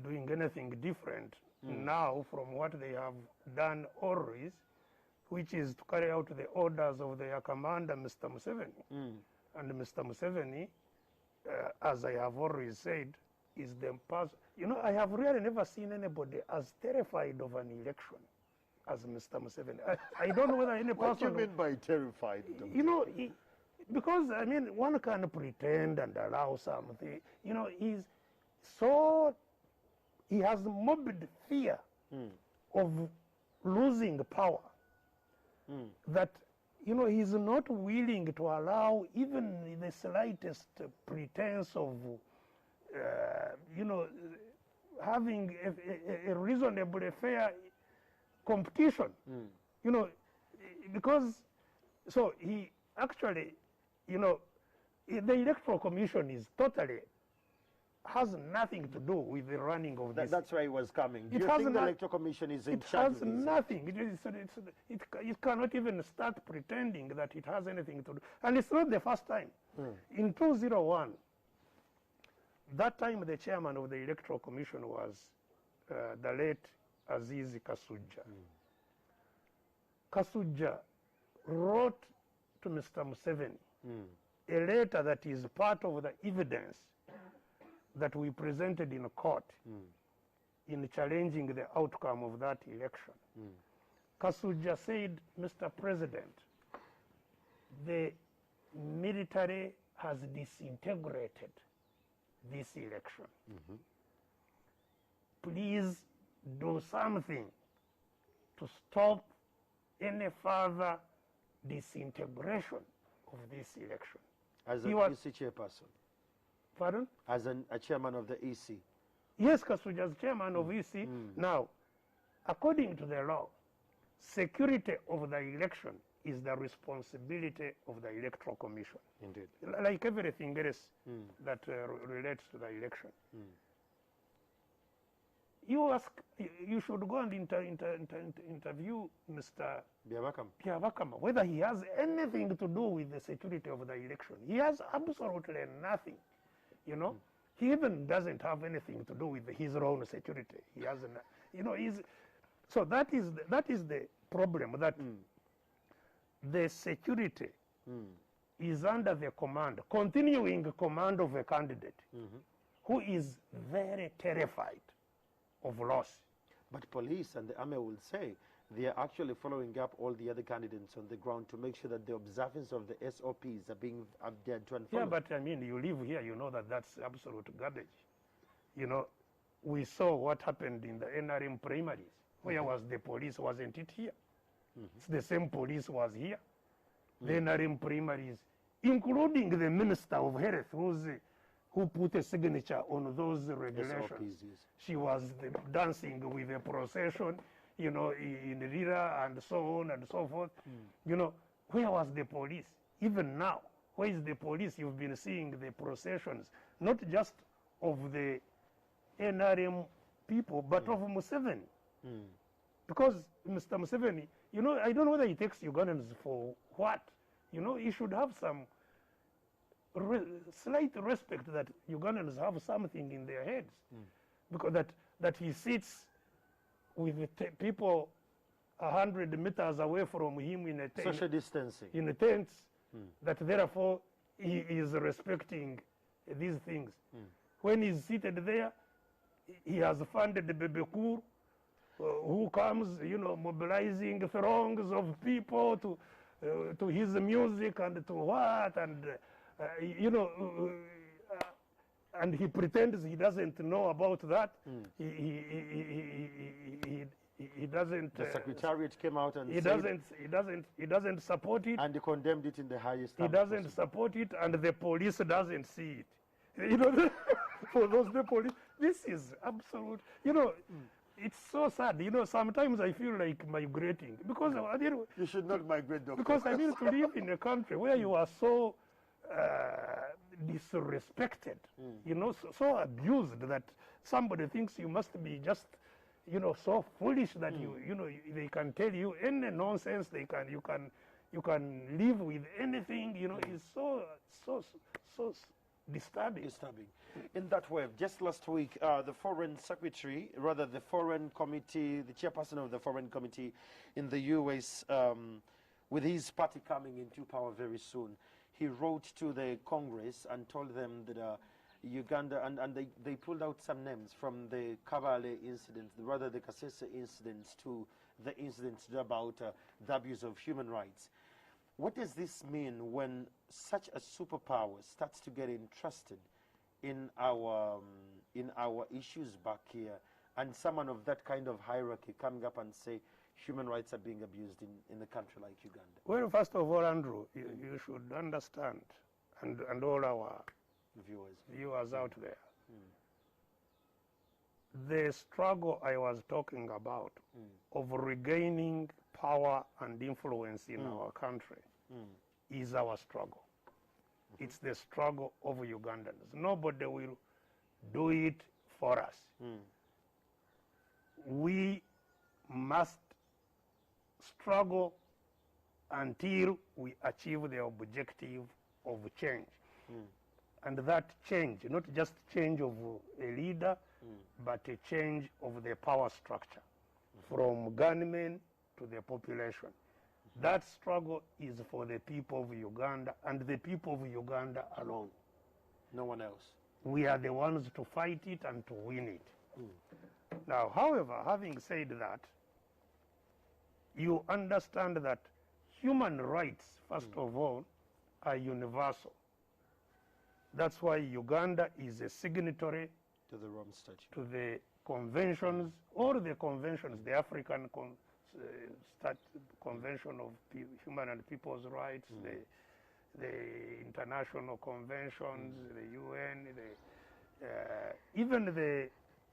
doing anything different now from what they have done always, which is to carry out the orders of their commander, Mr. Museveni. And Mr. Museveni, as I have always said, is the person. You know, I have really never seen anybody as terrified of an election as Mr. Museveni. I don't know whether any person... What do you mean by terrified? You know, because, I mean, one can pretend and allow something. You know, he has morbid fear of losing power that, you know, he's not willing to allow even the slightest pretense of, you know, having a reasonable fair competition. You know, because, so he actually, you know, the Electoral Commission is totally, has nothing to do with the running of this. That's where he was coming. Do you think the Electoral Commission is in charge of this? It has nothing. It cannot even start pretending that it has anything to do. And it's not the first time. In 2001, that time the chairman of the Electoral Commission was the late Aziz Kasuja. Kasuja wrote to Mr. Museveni a letter that is part of the evidence that we presented in court in challenging the outcome of that election. Kasuja said, Mr. President, the military has disintegrated this election. Please do something to stop any further disintegration of this election. As an EC chairperson? Pardon? As a chairman of the EC? Yes, Kasuja is chairman of EC. Now, according to the law, security of the election is the responsibility of the Electoral Commission. Indeed. Like everything else that relates to the election. You should go and interview Mr. Byabakama, whether he has anything to do with the security of the election. He has absolutely nothing. You know, He even doesn't have anything to do with his own security. He hasn't, so that is the problem, that the security is under the continuing command of a candidate who is very terrified of loss. But police and the army will say they are actually following up all the other candidates on the ground to make sure that the observance of the SOPs are being adhered to and followed. Yeah, but I mean, you live here, you know that that's absolute garbage. You know, we saw what happened in the NRM primaries. Where was the police? Wasn't it here? It's the same police was here. The NRM primaries, including the Minister of Health, who put a signature on those regulations. SOPs, yes. She was dancing with a procession, you know, in Rira and so on and so forth. You know, where was the police? Even now, where is the police? You've been seeing the processions, not just of the NRM people, but of Museveni. Because Mr. Museveni, you know, I don't know whether he takes Ugandans for what. You know, he should have some slight respect that Ugandans have something in their heads. Because that he sits with people 100 meters away from him in a tent. Social distancing. In a tent, that therefore he is respecting these things. When he's seated there, he has funded Bebekur, who comes, you know, mobilizing throngs of people to his music and to what, and you know, and he pretends he doesn't know about that. He doesn't. The Secretariat came out and he doesn't support it, and he condemned it in the highest. He doesn't support it, and the police doesn't see it. You know, for those the police, this is absolute. You know. It's so sad, you know. Sometimes I feel like migrating because you should not migrate, Doctor. Because I mean to live in a country where you are so disrespected, you know, so abused that somebody thinks you must be just, you know, so foolish that you know they can tell you any nonsense. You can live with anything, you know. It's so disturbing. In that way, just last week, the foreign secretary, rather the foreign committee, the chairperson of the foreign committee in the US, with his party coming into power very soon, he wrote to the Congress and told them that Uganda, and they pulled out some names from the Kabale incident, rather the Kasese incidents, to the incidents about the abuse of human rights. What does this mean when such a superpower starts to get interested in our issues back here, and someone of that kind of hierarchy coming up and say human rights are being abused in a country like Uganda? Well, first of all, Andrew, you should understand, and all our viewers out there, the struggle I was talking about of regaining power and influence in our country is our struggle. It's the struggle of Ugandans. Nobody will do it for us. We must struggle until we achieve the objective of change. And that change, not just change of a leader, but a change of the power structure, from gunmen to the population. That struggle is for the people of Uganda, and the people of Uganda alone. No one else. We are the ones to fight it and to win it. Now, however, having said that, you understand that human rights, first of all, are universal. That's why Uganda is a signatory to the Rome Statute, to the conventions, all the conventions, the African Convention of Human and People's Rights, the international conventions, the UN, even the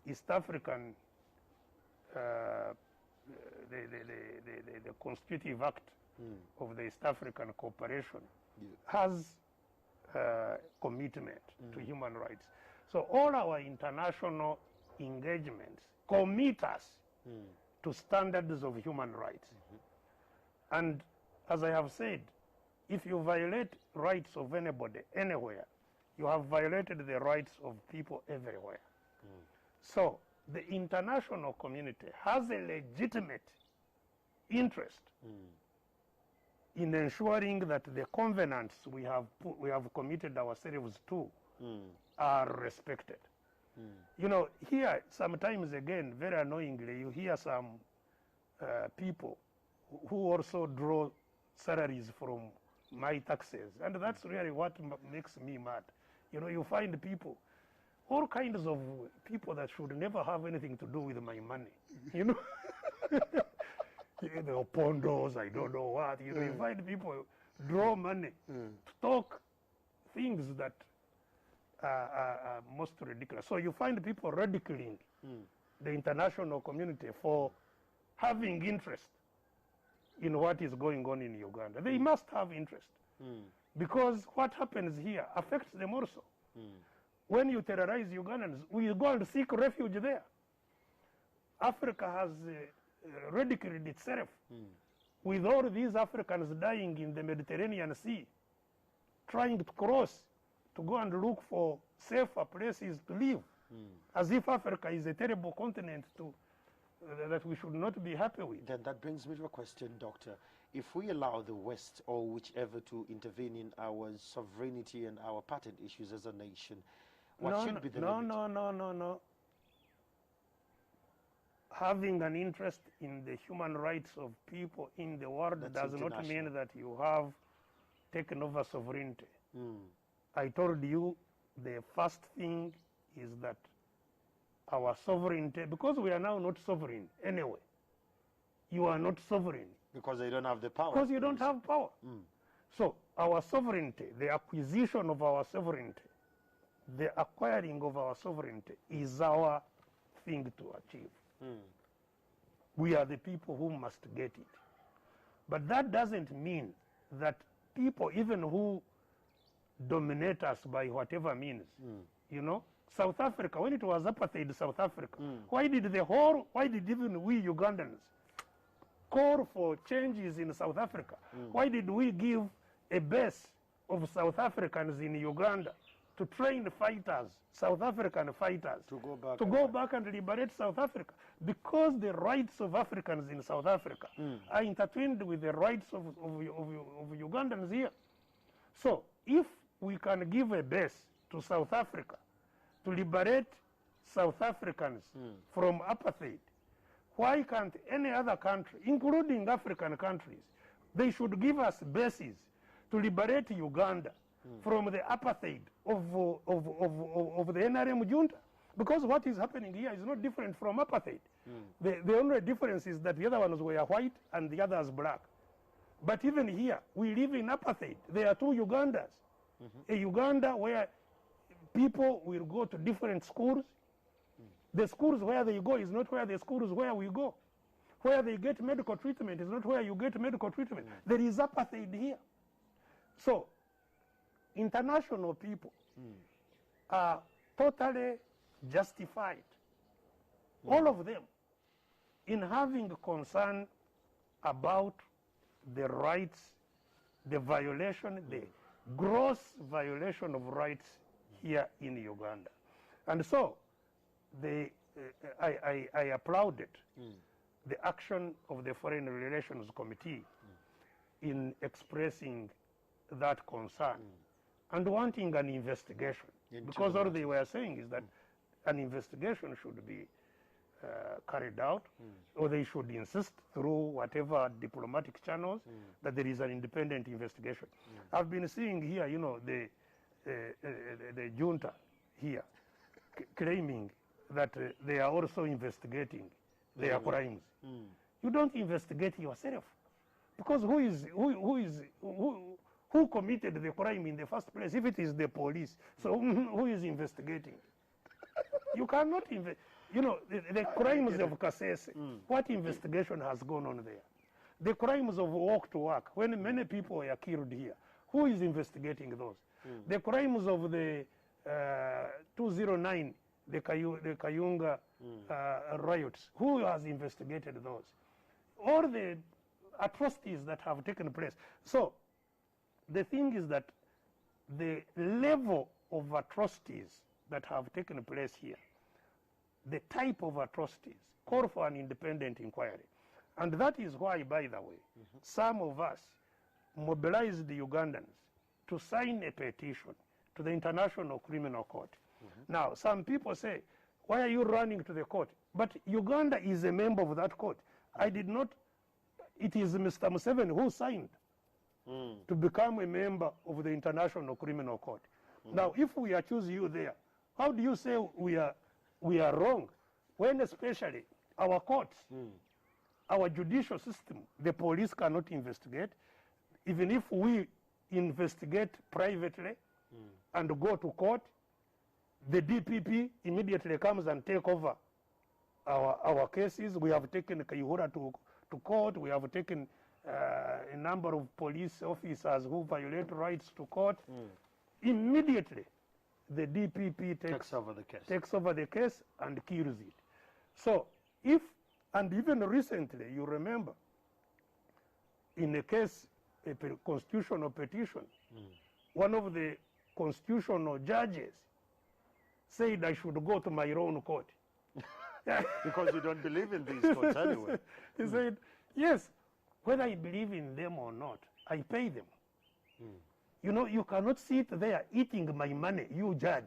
East African, the Constitutive Act of the East African Cooperation has commitment to human rights. So all our international engagements commit us to standards of human rights. And as I have said, if you violate rights of anybody, anywhere, you have violated the rights of people everywhere. So the international community has a legitimate interest in ensuring that the covenants we have committed ourselves to are respected. You know, here sometimes again, very annoyingly, you hear some people who also draw salaries from my taxes, and that's really what makes me mad. You know, you find people, all kinds of people that should never have anything to do with my money. You know, you know, pondos, I don't know what. You know, you find people draw money to talk things that are most ridiculous. So you find people ridiculing the international community for having interest in what is going on in Uganda. They must have interest because what happens here affects them also. When you terrorize Ugandans, we go and seek refuge there. Africa has ridiculed itself with all these Africans dying in the Mediterranean Sea, trying to cross to go and look for safer places to live, as if Africa is a terrible continent that we should not be happy with. Then that brings me to a question, Doctor. If we allow the West or whichever to intervene in our sovereignty and our patent issues as a nation, what should be the limit? No. Having an interest in the human rights of people in the world does not mean that you have taken over sovereignty. I told you the first thing is that our sovereignty, because we are now not sovereign anyway. You are not sovereign. Because they don't have the power. Because you don't have power. So our sovereignty, the acquisition of our sovereignty, the acquiring of our sovereignty is our thing to achieve. We are the people who must get it. But that doesn't mean that people, even who dominate us by whatever means, you know, South Africa, when it was apartheid South Africa, why did even we Ugandans call for changes in South Africa? Why did we give a base of South Africans in Uganda to train fighters, South African fighters, to go back and liberate South Africa? Because the rights of Africans in South Africa are intertwined with the rights of Ugandans here. So if we can give a base to South Africa to liberate South Africans from apartheid, why can't any other country, including African countries, they should give us bases to liberate Uganda from the apartheid of the NRM junta? Because what is happening here is not different from apartheid. The only difference is that the other ones were white and the others black. But even here, we live in apartheid. There are two Ugandas. A Uganda where people will go to different schools. The schools where they go is not where the schools where we go. Where they get medical treatment is not where you get medical treatment. There is apartheid here. So, international people are totally justified, all of them, in having concern about the rights, the violation, the gross violation of rights here in Uganda. And so I applauded the action of the Foreign Relations Committee in expressing that concern and wanting an investigation. Because all they were saying is that an investigation should be carried out, or they should insist through whatever diplomatic channels that there is an independent investigation. I've been seeing here, you know, the junta here claiming that they are also investigating their crimes. You don't investigate yourself, because who committed the crime in the first place? If it is the police, so who is investigating? You cannot investigate. You know, the crimes of Kasese, what investigation has gone on there? The crimes of walk to work, when many people were killed here, who is investigating those? The crimes of the 209, the Kayunga riots, who has investigated those? All the atrocities that have taken place. So, the thing is that the level of atrocities that have taken place here, the type of atrocities, call for an independent inquiry. And that is why, by the way, some of us mobilized the Ugandans to sign a petition to the International Criminal Court. Now, some people say, why are you running to the court? But Uganda is a member of that court. I did not, it is Mr. Museveni who signed to become a member of the International Criminal Court. Now, if we accuse you there, how do you say we are wrong? When especially our courts, our judicial system, the police cannot investigate. Even if we investigate privately and go to court, the DPP immediately comes and take over our cases. We have taken Kayihura to court. We have taken a number of police officers who violate rights to court. Immediately, the DPP takes over the case and kills it. So if, and even recently, you remember, in a case, a constitutional petition, one of the constitutional judges said I should go to my own court. Because you don't believe in these courts anyway. He said, yes, whether I believe in them or not, I pay them. You know, you cannot sit there eating my money, you judge.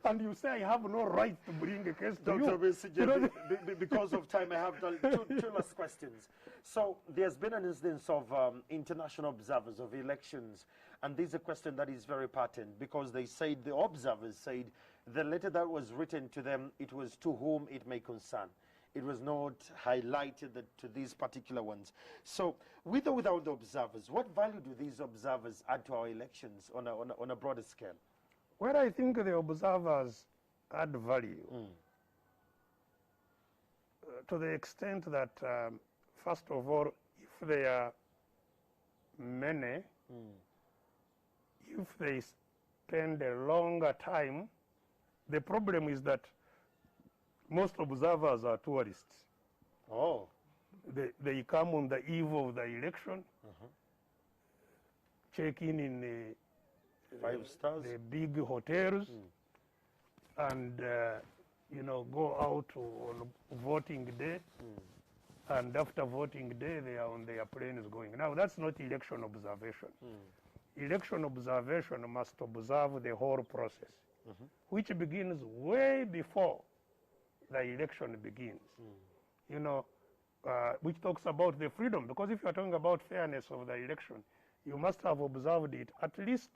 And you say I have no right to bring a case to Dr. you. Besigye, because of time, I have two last questions. So there's been an instance of international observers of elections, and this is a question that is very pertinent because they said, the observers said, the letter that was written to them, it was to whom it may concern. It was not highlighted to these particular ones. So with or without the observers, what value do these observers add to our elections on a broader scale? Well, I think the observers add value to the extent that, first of all, if they are many, if they spend a longer time, the problem is that most observers are tourists. Oh. They come on the eve of the election, check in 5 stars, the big hotels, and you know, go out on voting day, and after voting day they are on their planes going. Now that's not election observation. Election observation must observe the whole process, which begins way before the election begins. You know, which talks about the freedom, because if you are talking about fairness of the election, you must have observed it at least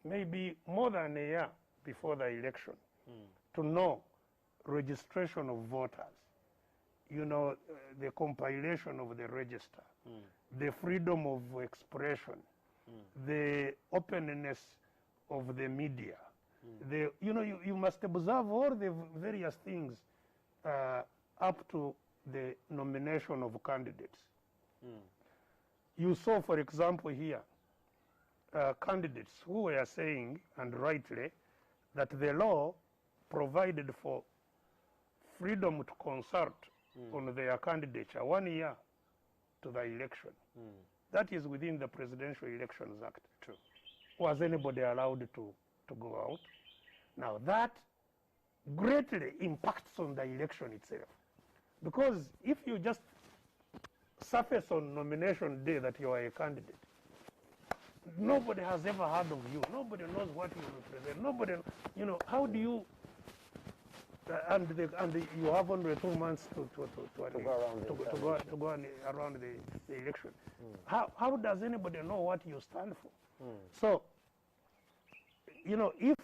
maybe more than a year before the election to know registration of voters, you know, the compilation of the register, the freedom of expression, the openness of the media. You know, you must observe all the various things up to the nomination of candidates. You saw, for example, here, candidates who were saying, and rightly, that the law provided for freedom to consult on their candidature 1 year to the election. That is within the Presidential Elections Act. True. Was anybody allowed to go out? Now that greatly impacts on the election itself. Because if you just surface on nomination day that you are a candidate, nobody has ever heard of you. Nobody knows what you represent. Nobody, you know, how do you, and you have only 2 months to go around the election. How does anybody know what you stand for? So, you know, if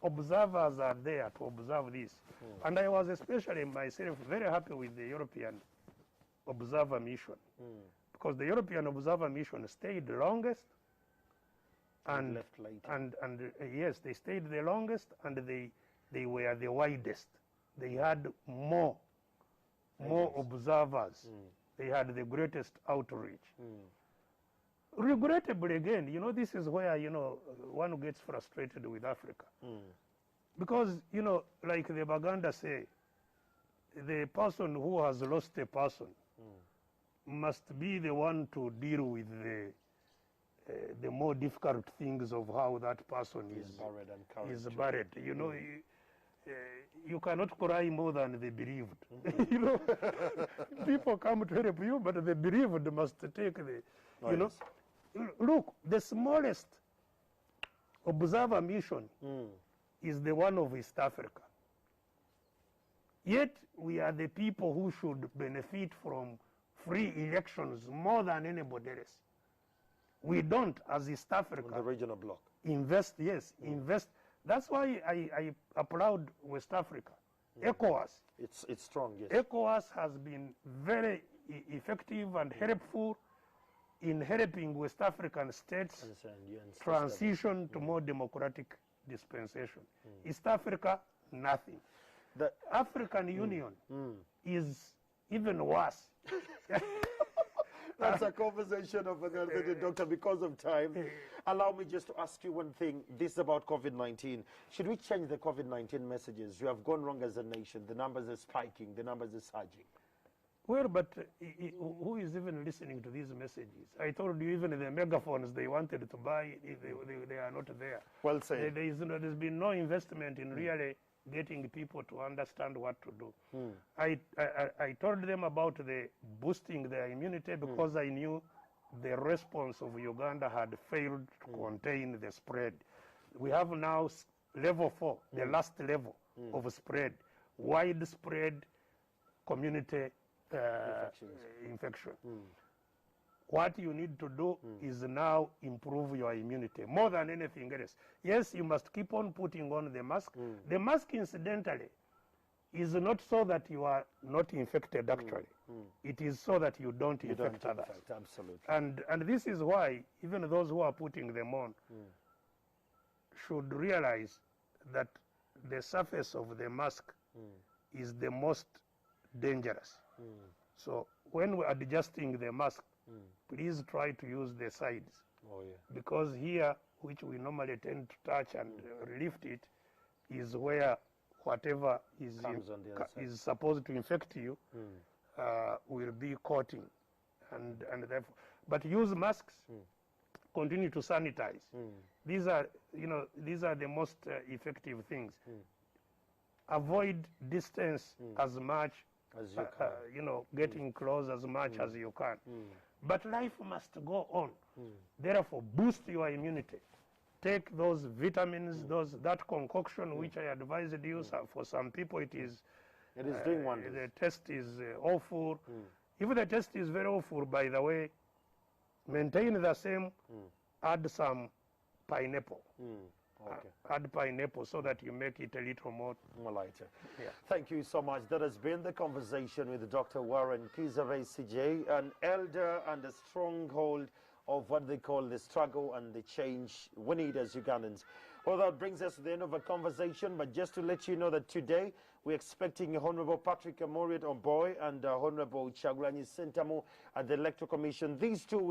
observers are there to observe this, and I was especially myself very happy with the European observer mission, because the European observer mission stayed the longest, and left later. And yes, they stayed the longest, and they were the widest. They had more observers. They had the greatest outreach. Regrettably, again, you know, this is where, you know, one gets frustrated with Africa. Because, you know, like the Baganda say, the person who has lost a person must be the one to deal with the more difficult things of how that person is buried. You know, you cannot cry more than the bereaved. You know, people come to help you, but the bereaved must take the, you know. Look, the smallest observer mission is the one of East Africa. Yet we are the people who should benefit from free elections more than anybody else. We don't, as East Africa. The regional bloc. Invest, yes, invest. That's why I applaud West Africa. ECOWAS. It's strong, yes. ECOWAS has been very effective and helpful in helping West African states transition to more democratic dispensation. East Africa, nothing. The African Union is even worse. That's a conversation of another day, Doctor. Because of time, allow me just to ask you one thing. This is about COVID-19. Should we change the COVID-19 messages? We have gone wrong as a nation. The numbers are spiking. The numbers are surging. Well, but who is even listening to these messages? I told you, even the megaphones they wanted to buy, they are not there. Well said. There's been no investment in really getting people to understand what to do. I told them about the boosting their immunity because I knew the response of Uganda had failed to contain the spread. We have now level 4, the last level of spread, widespread community infection. What you need to do is now improve your immunity more than anything else. Yes, you must keep on putting on the mask. The mask, incidentally, is not so that you are not infected, actually. It is so that you don't infect others. Absolutely. And this is why even those who are putting them on should realize that the surface of the mask is the most dangerous. So when we're adjusting the mask, please try to use the sides. Because here, which we normally tend to touch and lift it, is where whatever is supposed to infect you will be coating. And therefore, but use masks, continue to sanitize. These are the most effective things. Avoid distance as much as you can. Getting close as much as you can. But life must go on. Therefore, boost your immunity. Take those vitamins, that concoction which I advised you. For some people, it is doing wonders. The test is awful. If the test is very awful, by the way, maintain the same. Add some pineapple. Add pineapple so that you make it a little more lighter. Thank you so much. That has been the conversation with Dr. Warren Kizza Besigye, an elder and a stronghold of what they call the struggle and the change we need as Ugandans. Well, that brings us to the end of our conversation, but just to let you know that today we're expecting Honorable Patrick Amoriat Omboy and Honorable Kyagulanyi Ssentamu at the Electoral Commission. These two were